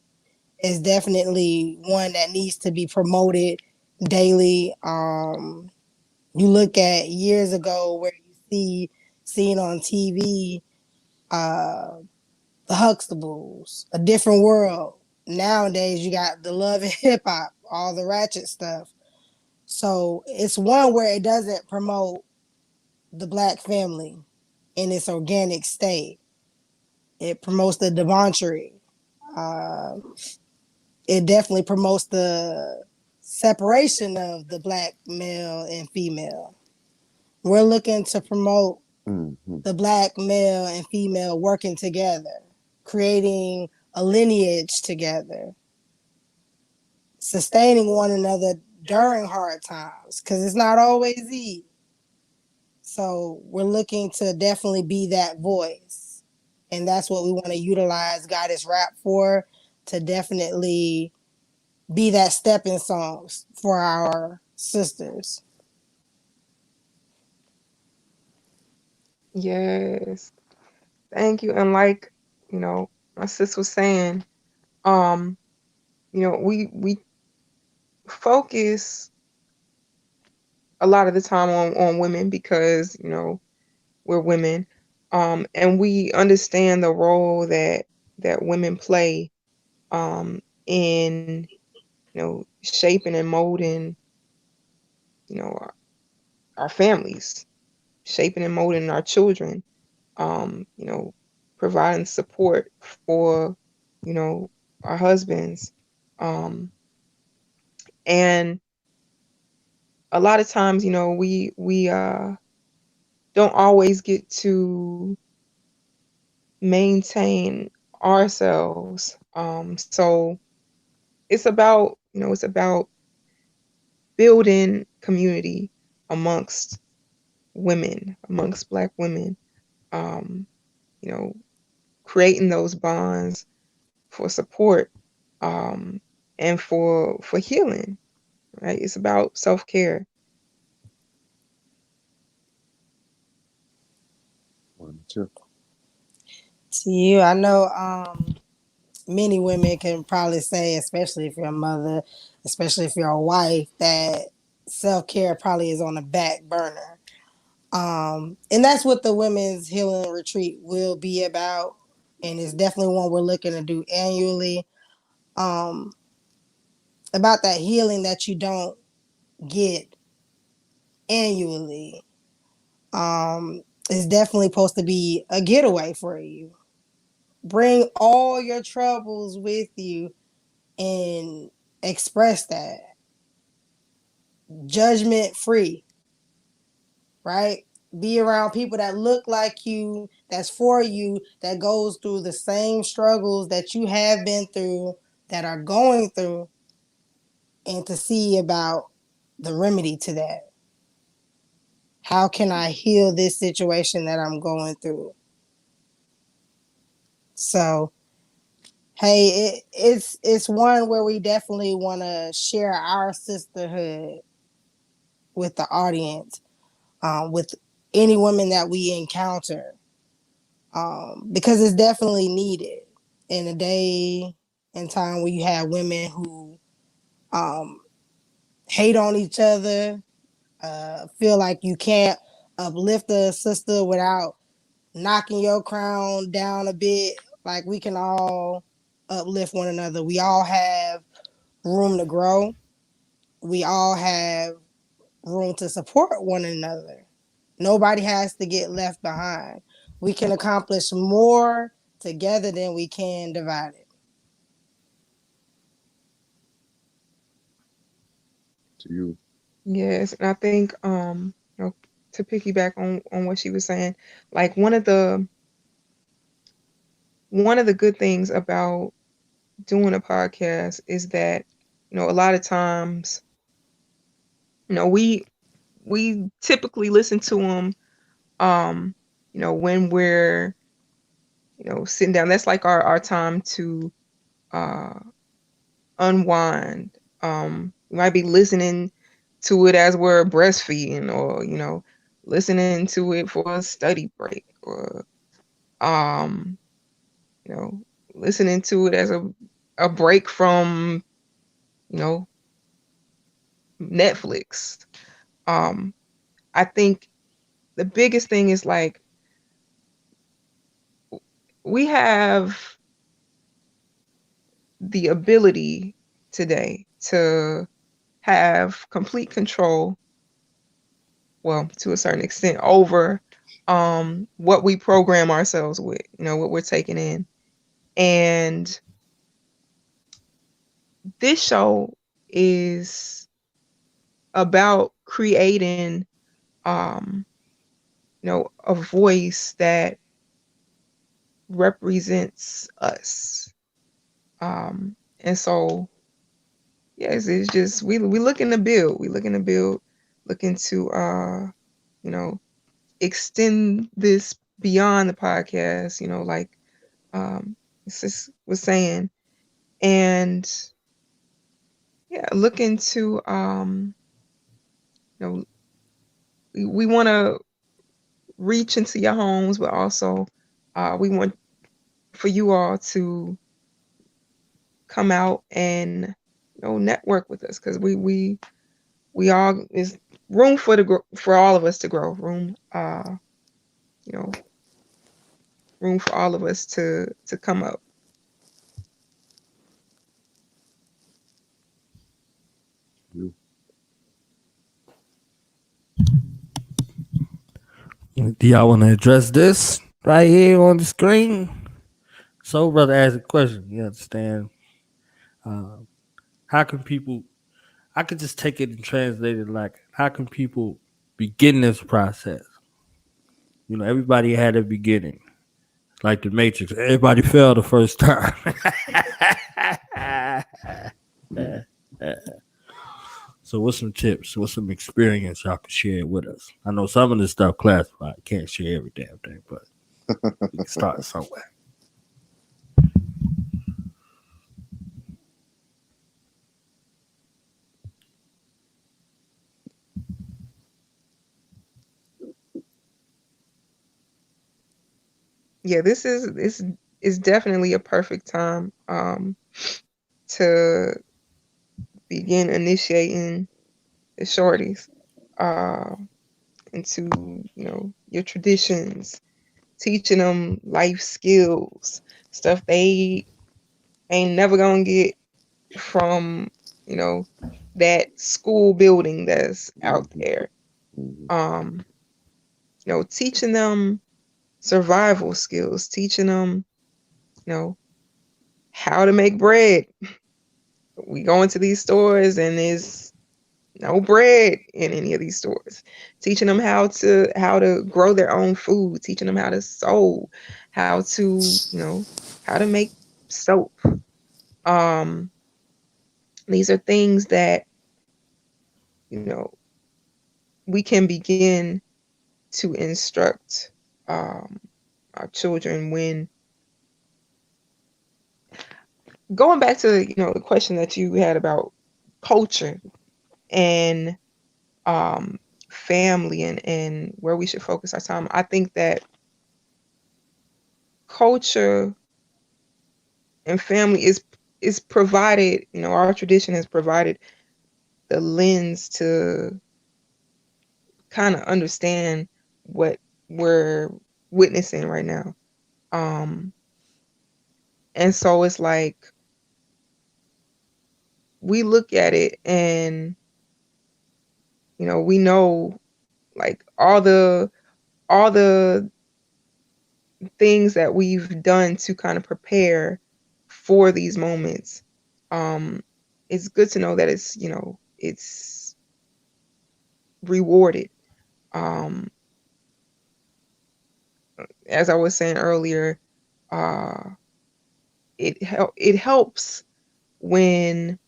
is definitely one that needs to be promoted daily. You look at years ago where you seen on TV, the Huxtables, A Different World. nowadays you got the love and hip hop, all the ratchet stuff. So it's one where it doesn't promote the black family in its organic state. It promotes the debauchery. Uh, it definitely promotes the separation of the black male and female. We're looking to promote Mm-hmm. the black male and female working together, creating a lineage together, sustaining one another during hard times, because it's not always easy. So we're looking to definitely be that voice. And that's what we want to utilize Goddess Rap for, to definitely be that stepping stone for our sisters. Yes. Thank you. And like, my sis was saying, we focus a lot of the time on women because, we're women. And we understand the role that women play in, shaping and molding, our families, shaping and molding our children, um, you know, providing support for, you know, our husbands. Um, and a lot of times, we don't always get to maintain ourselves. So it's about building community amongst women, amongst Black women, um, you know, creating those bonds for support, um, and for healing, right? It's about self-care. One, two. To you, I know many women can probably say, especially if you're a mother, especially if you're a wife, that self-care probably is on the back burner. And that's what the women's healing retreat will be about. And it's definitely one we're looking to do annually. Um, about that healing that you don't get annually. It's definitely supposed to be a getaway for you. Bring all your troubles with you and express that. Judgment free, right? Be around people that look like you, that's for you, that goes through the same struggles that you have been through, that are going through, and to see about the remedy to that. How can I heal this situation that I'm going through? So, hey, it's one where we definitely want to share our sisterhood with the audience, with any women that we encounter, because it's definitely needed in a day and time where you have women who um, hate on each other, feel like you can't uplift a sister without knocking your crown down a bit. Like, we can all uplift one another. We all have room to grow. We all have room to support one another. Nobody has to get left behind. We can accomplish more together than we can divided. To you. Yes, and I think to piggyback on what she was saying, like one of the good things about doing a podcast is that, a lot of times, we typically listen to them, when we're, sitting down. That's like our time to uh unwind. We might be listening to it as we're breastfeeding, or listening to it for a study break, or um, you know, listening to it as a break from, you know, Netflix. Um, I think the biggest thing is, like, we have the ability today to have complete control, well, to a certain extent, over what we program ourselves with, what we're taking in. And this show is about creating a voice that represents us. And so yes, it's just we looking to build. We looking to build, looking to extend this beyond the podcast, like sis was saying. And yeah, looking to we want to reach into your homes, but also we want for you all to come out and network with us, because we all is room for all of us to grow, room room for all of us to come up. Do y'all want to address this right here on the screen? So, brother, ask a question. You understand? How can people? I could just take it and translate it like, how can people begin this process? Everybody had a beginning, like the Matrix. Everybody fell the first time. So, what's some tips? What's some experience y'all can share with us? I know some of this stuff classified. Can't share every damn thing, but we can start somewhere. Yeah, this is definitely a perfect time to begin initiating the shorties into your traditions, teaching them life skills, stuff they ain't never gonna get from that school building that's out there. Teaching them survival skills, teaching them how to make bread. We go into these stores and there's no bread in any of these stores. Teaching them how to grow their own food, teaching them how to sew, how to make soap. These are things that we can begin to instruct our children. When going back to the question that you had about culture and family and where we should focus our time, I think that culture and family is provided, our tradition has provided the lens to kind of understand what we're witnessing right now. And so it's like we look at it and we know like all the things that we've done to kind of prepare for these moments. It's good to know that it's rewarded. As I was saying earlier, it helps when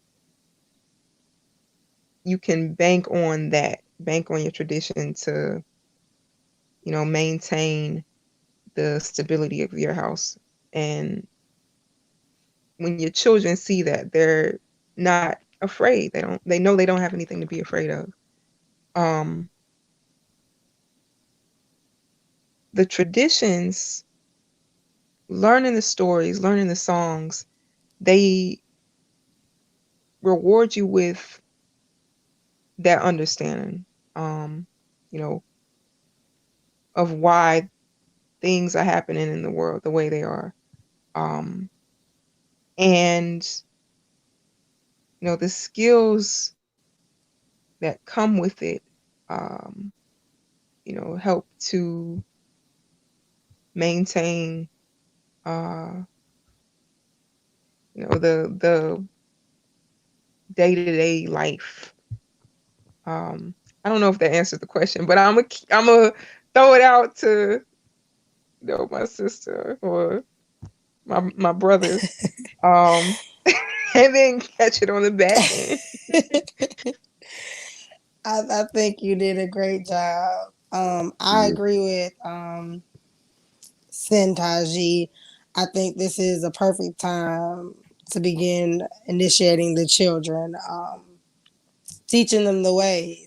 you can bank on your tradition to maintain the stability of your house. And when your children see that, they're not afraid. They know they don't have anything to be afraid of. The traditions, learning the stories, learning the songs, they reward you with that understanding, of why things are happening in the world the way they are. And the skills that come with it, help to maintain, the day-to-day life. I don't know if that answered the question, but I'm a throw it out to my sister or my brothers, and then catch it on the back end. I think you did a great job. I agree with Sentaji. I think this is a perfect time to begin initiating the children, teaching them the ways.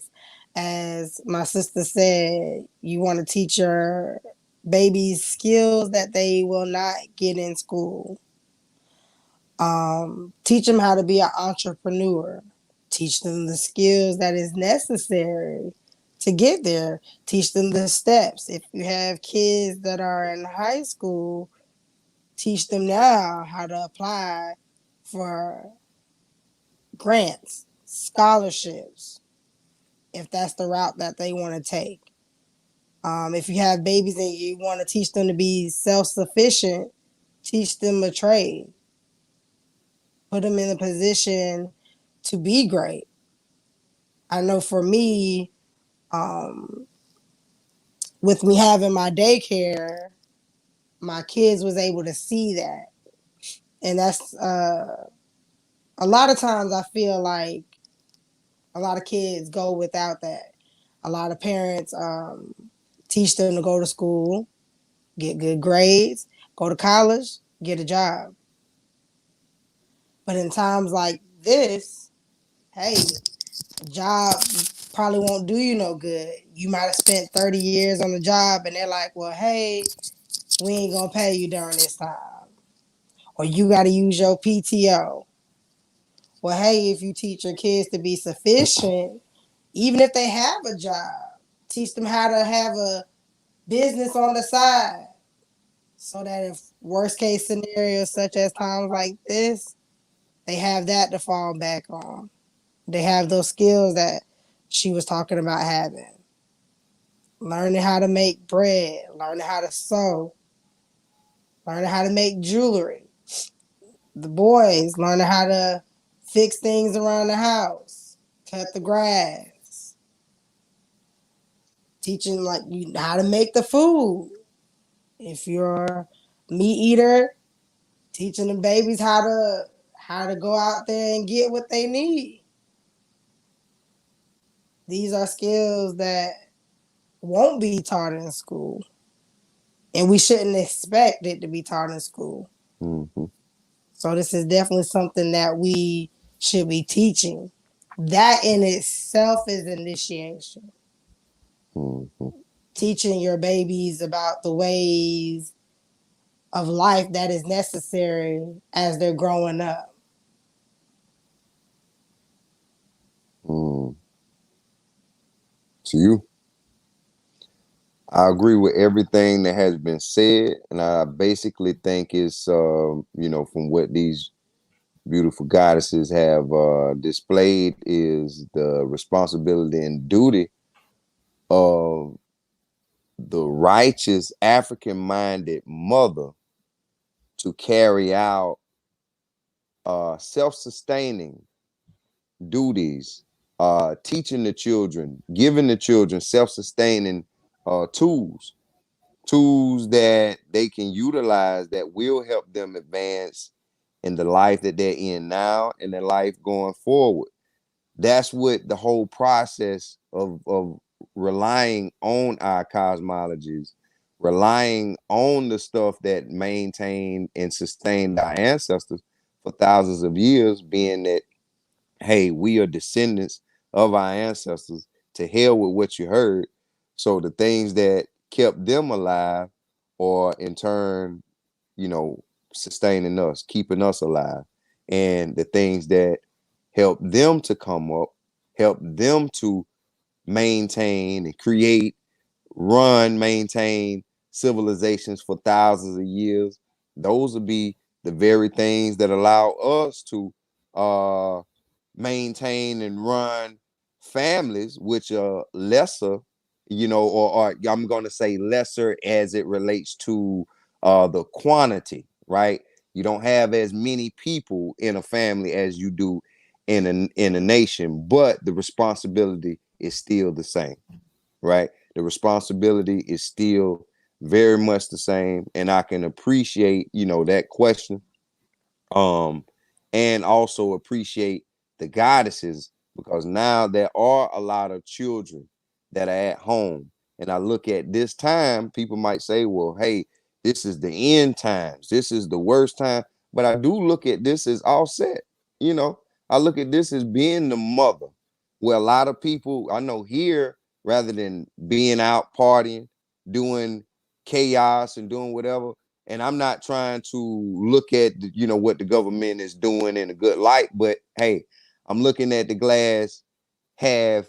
As my sister said, you want to teach your babies skills that they will not get in school. Teach them how to be an entrepreneur. Teach them the skills that is necessary to get there. Teach them the steps. If you have kids that are in high school, teach them now how to apply for grants, scholarships, if that's the route that they want to take. If you have babies and you want to teach them to be self-sufficient, teach them a trade. Put them in a position to be great. I know for me, with me having my daycare, my kids was able to see that. And that's a lot of times I feel like a lot of kids go without that. A lot of parents teach them to go to school, get good grades, go to college, get a job. But in times like this, hey, a job probably won't do you no good. You might have spent 30 years on the job and they're like, well, hey, we ain't gonna pay you during this time. Or you gotta use your PTO. Well, hey, if you teach your kids to be sufficient, even if they have a job, teach them how to have a business on the side so that if worst case scenarios such as times like this, they have that to fall back on. They have those skills that she was talking about having. Learning how to make bread, learning how to sew, learning how to make jewelry. The boys learning how to fix things around the house, cut the grass, teaching like you how to make the food. If you're a meat eater, teaching the babies how to go out there and get what they need. These are skills that won't be taught in school. And we shouldn't expect it to be taught in school. Mm-hmm. So this is definitely something that we should be teaching. That in itself is initiation. Mm-hmm. Teaching your babies about the ways of life that is necessary as they're growing up. Mm. To you, I agree with everything that has been said, and I basically think it's from what these beautiful goddesses have displayed is the responsibility and duty of the righteous African-minded mother to carry out self-sustaining duties, teaching the children, giving the children self-sustaining tools that they can utilize that will help them advance in the life that they're in now and their life going forward. That's what the whole process of relying on our cosmologies, relying on the stuff that maintained and sustained our ancestors for thousands of years, being that, hey, we are descendants of our ancestors. To hell with what you heard. So the things that kept them alive, or in turn, sustaining us, keeping us alive, and the things that help them to come up, help them to maintain and create, maintain civilizations for thousands of years. Those will be the very things that allow us to maintain and run families which are lesser, or I'm going to say lesser as it relates to the quantity, right? You don't have as many people in a family as you do in a nation, but the responsibility is still the same, right? The responsibility is still very much the same, and I can appreciate, that question, and also appreciate the goddesses, because now there are a lot of children that are at home. And I look at this time, people might say, well, hey, this is the end times, this is the worst time. But I do look at this as offset. I look at this as being the mother, where a lot of people I know here, rather than being out partying, doing chaos and doing whatever. And I'm not trying to look at what the government is doing in a good light, but hey, I'm looking at the glass half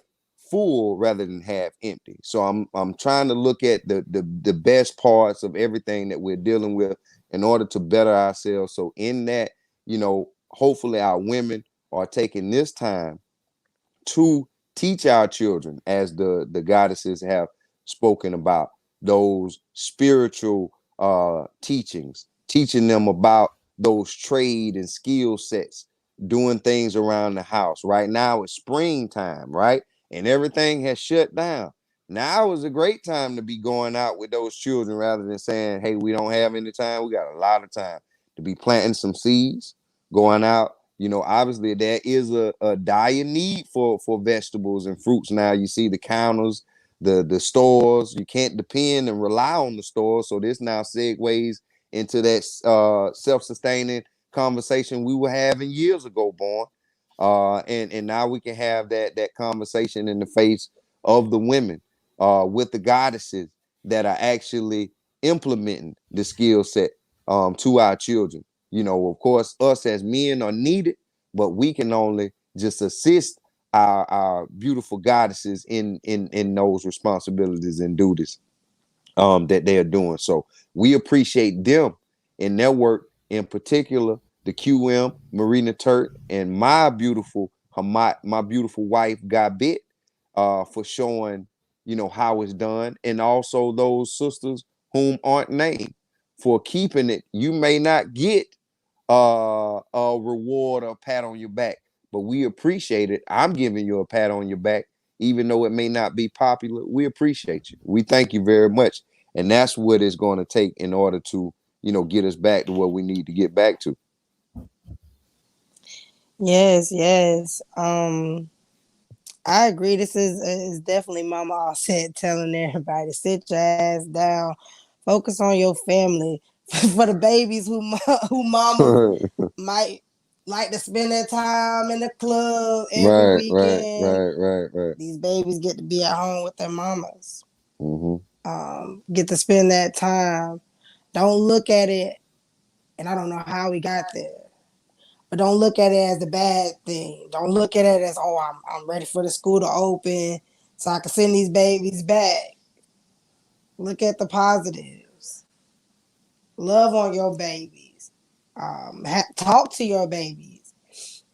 full rather than half empty. So I'm trying to look at the best parts of everything that we're dealing with in order to better ourselves. So in that, hopefully our women are taking this time to teach our children, as the goddesses have spoken about, those spiritual teaching them about those trade and skill sets, doing things around the house. Right now it's springtime, right? And everything has shut down. Now is a great time to be going out with those children, rather than saying, hey, we don't have any time. We got a lot of time to be planting some seeds, going out. Obviously there is a dire need for vegetables and fruits. Now you see the counters, the stores, you can't depend and rely on the stores. So this now segues into that self-sustaining conversation we were having years ago, Born. And now we can have that conversation in the face of the women, with the goddesses that are actually implementing the skill set to our children. Of course, us as men are needed, but we can only just assist our beautiful goddesses in those responsibilities and duties that they are doing. So we appreciate them in their work, in particular the QM, Marina Turk, and my beautiful wife Gabit, for showing how it's done, and also those sisters whom aren't named for keeping it. You may not get a reward or a pat on your back, but we appreciate it. I'm giving you a pat on your back, even though it may not be popular. We appreciate you. We thank you very much. And that's what it's going to take in order to, get us back to what we need to get back to. Yes. I agree. This is definitely Mama Offset telling everybody to sit your ass down, focus on your family. For the babies who mama might like to spend their time in the club every weekend. Right. These babies get to be at home with their mamas. Mm-hmm. Get to spend that time. Don't look at it, and I don't know how we got there. But don't look at it as a bad thing. Don't look at it as, oh, I'm ready for the school to open so I can send these babies back. Look at the positives. Love on your babies. Talk to your babies.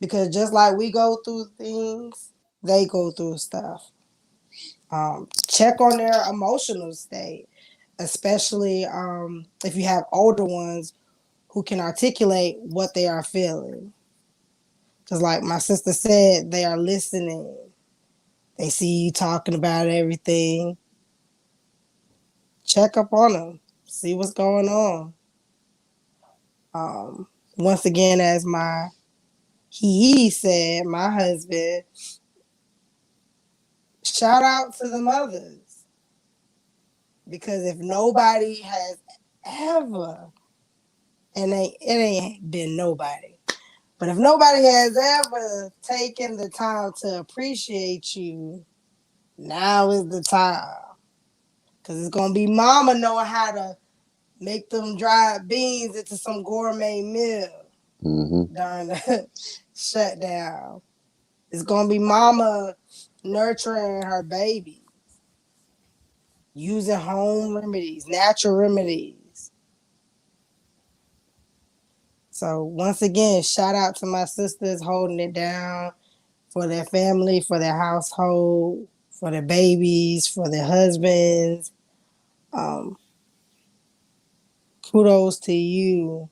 Because just like we go through things, they go through stuff. Check on their emotional state, especially if you have older ones who can articulate what they are feeling. Because like my sister said, they are listening. They see you talking about everything. Check up on them. See what's going on. Once again, as he said, my husband, shout out to the mothers. Because if nobody has ever, and it ain't been nobody, but if nobody has ever taken the time to appreciate you, now is the time. Because it's going to be mama knowing how to make them dried beans into some gourmet meal during the shutdown. It's going to be mama nurturing her baby, using home remedies, natural remedies. So once again, shout out to my sisters holding it down for their family, for their household, for their babies, for their husbands. Kudos to you.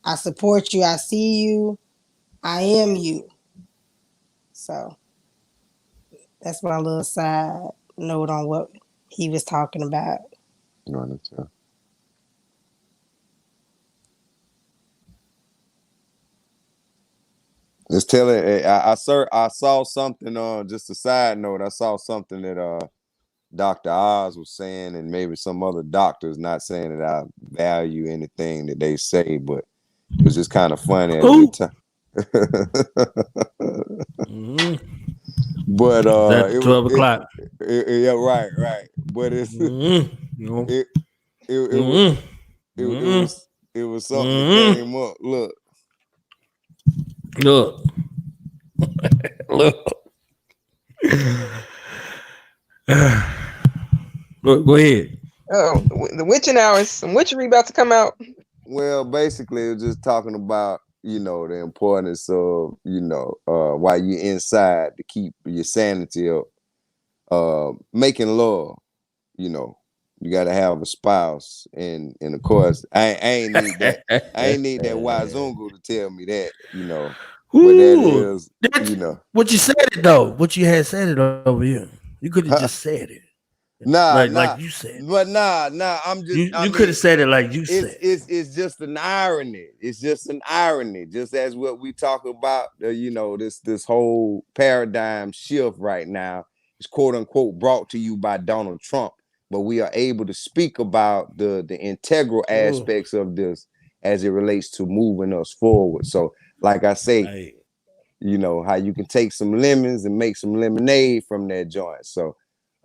I support you. I see you. I am you. So that's my little side note on what he was talking about. Just tell it. I saw something on just a side note. I saw something that Dr. Oz was saying, and maybe some other doctors, not saying that I value anything that they say, but it was just kind of funny at the time. But At 12 o'clock. Yeah, right. But it's it was something that came up. Look. Go ahead. Oh, the witching hours. Some witchery about to come out. Well, basically, it was just talking about, the importance of, while you're inside to keep your sanity up, making love, you got to have a spouse. And of course, I ain't need that. I ain't need that Wazungu to tell me that, what that is, What you said it, though. What you had said it over here. You could have just said it. Like you said. But I'm just you could have said it like you said. It's just an irony. It's just an irony. Just as what we talk about, this whole paradigm shift right now is quote unquote brought to you by Donald Trump. But we are able to speak about the integral aspects of this as it relates to moving us forward. So, like I say, how you can take some lemons and make some lemonade from that joint. So,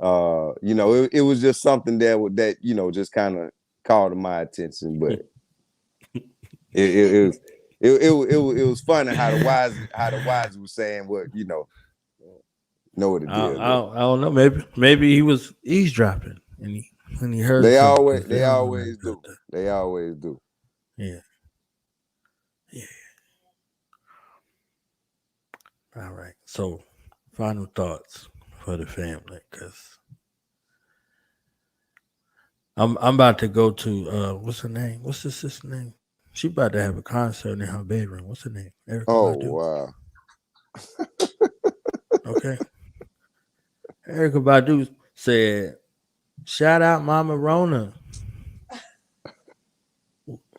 it was just something that just kind of called my attention, but it was funny how the wise was saying what know what it is. I don't know. Maybe he was eavesdropping and he heard. They always do. They always do. Yeah. All right. So, final thoughts for the family, because I'm about to go to what's her name? What's the sister's name? She about to have a concert in her bedroom. What's her name? Erykah Badu. Wow. Okay. Erykah Badu said, "Shout out Mama Rona.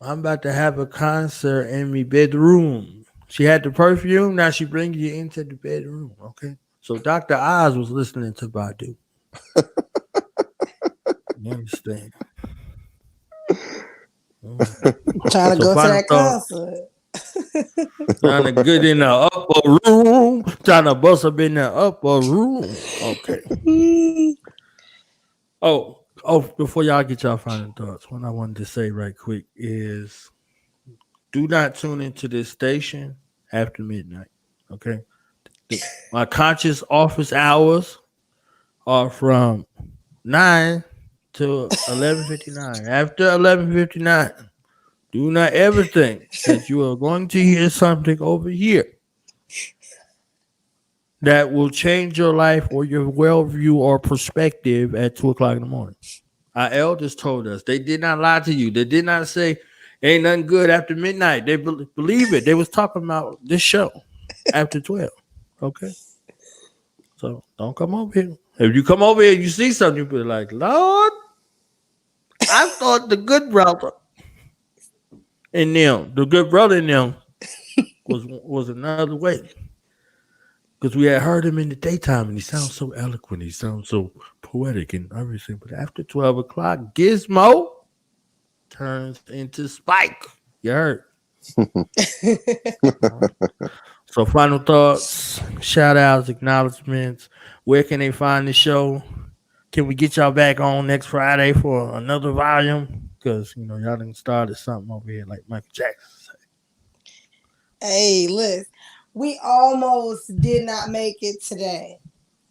I'm about to have a concert in my bedroom." She had the perfume. Now she brings you into the bedroom. Okay. So Dr. Oz was listening to Badu. You understand? Trying to go to that concert. Trying to get in the upper room. Trying to bust up in the upper room. Okay. Oh, before y'all get y'all final thoughts, what I wanted to say right quick is do not tune into this station after midnight. Okay. My conscious office hours are from 9 to 11:59. After 11:59, do not ever think that you are going to hear something over here that will change your life or your worldview or perspective at 2 o'clock in the morning. Our elders told us they did not lie to you. They did not say ain't nothing good after midnight. They believe it. They was talking about this show after 12. Okay. So don't come over here. If you come over here and you see something, you be like, Lord, I thought the good brother in them, was another way. Because we had heard him in the daytime and he sounds so eloquent. He sounds so poetic and everything. But after 12 o'clock, Gizmo turns into Spike. You heard? So final thoughts, shout outs, acknowledgments. Where can they find the show? Can we get y'all back on next Friday for another volume? Because y'all done started something over here like Michael Jackson said. Hey, look, we almost did not make it today.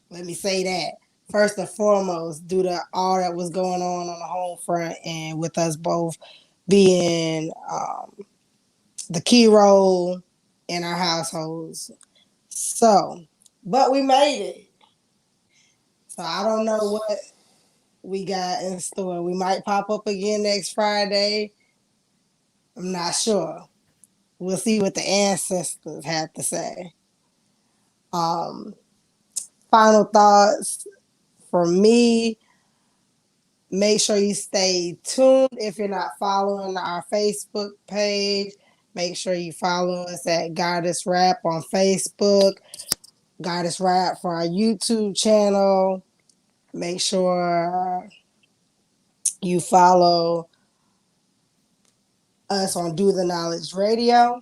Let me say that. First and foremost, due to all that was going on the home front and with us both being the key role in our households, So, but we made it. So I don't know what we got in store. We might pop up again next Friday. I'm not sure. We'll see what the ancestors have to say. Um, Final thoughts for me. Make sure you stay tuned. If you're not following our Facebook page, make sure you follow us at Goddess Rap on Facebook, Goddess Rap for our YouTube channel. Make sure you follow us on Do the Knowledge Radio.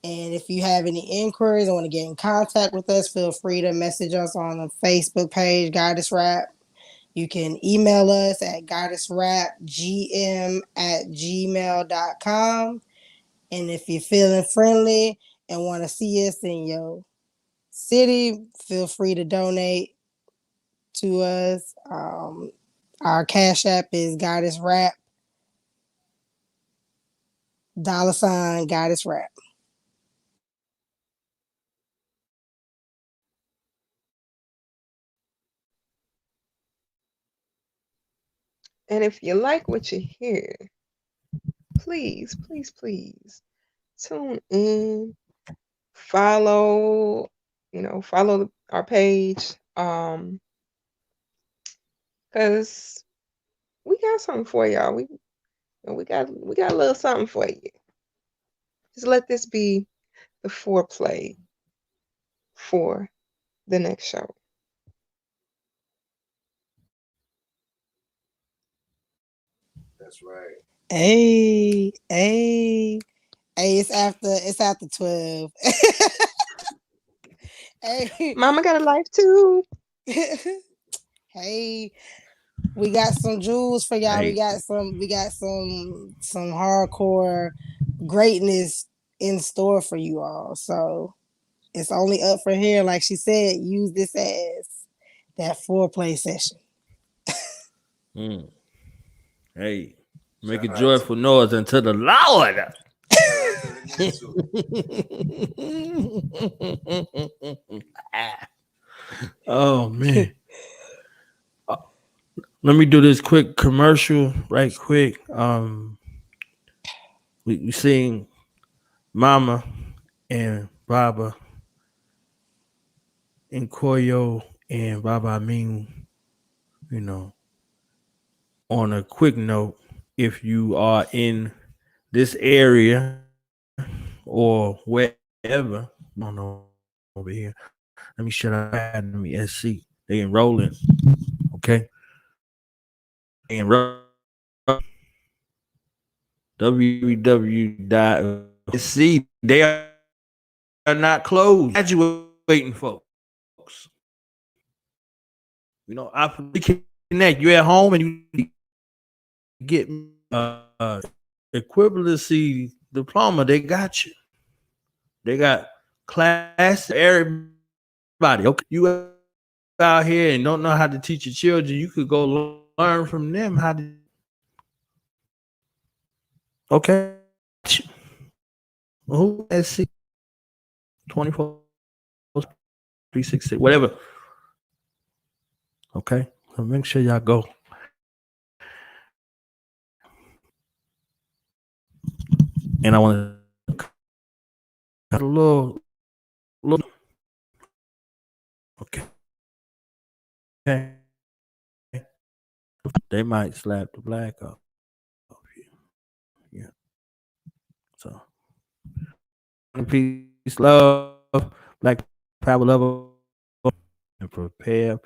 And if you have any inquiries and want to get in contact with us, feel free to message us on the Facebook page, Goddess Rap. You can email us at goddessrapgm@gmail.com. And if you're feeling friendly and want to see us in your city, feel free to donate to us. Our Cash App is Goddess Rap, $ Goddess Rap. And if you like what you hear, please, please, please tune in, follow, follow our page. Cause we got something for y'all. We got a little something for you. Just let this be the foreplay for the next show. That's right. Hey, hey, hey! It's after 12. Hey, Mama got a life too. hey, we got some jewels for y'all. Hey. We got some hardcore greatness in store for you all. So it's only up for here. Like she said, use this as that foreplay session. Hey, make Shout a out joyful noise unto the Lord. Oh man. Let me do this quick commercial right quick. We seen Mama and Baba and Koyo and Baba Amin, you know, on a quick note, if you are in this area or wherever, I don't know over here. Let me shut up. Let me SC. They enrolling. Okay. They enroll. www.sc. They are not closed. Graduating folks. You know, I connect. You at home and you get equivalency diploma. They got you. They got class for everybody. Okay, you out here and don't know how to teach your children, you could go learn from them how to. Okay, who SC 24 360 whatever. Okay, so make sure y'all go. And I want to cut a little. Okay. They might slap the black off you. Yeah. So, peace, love, black power, love, and prepare.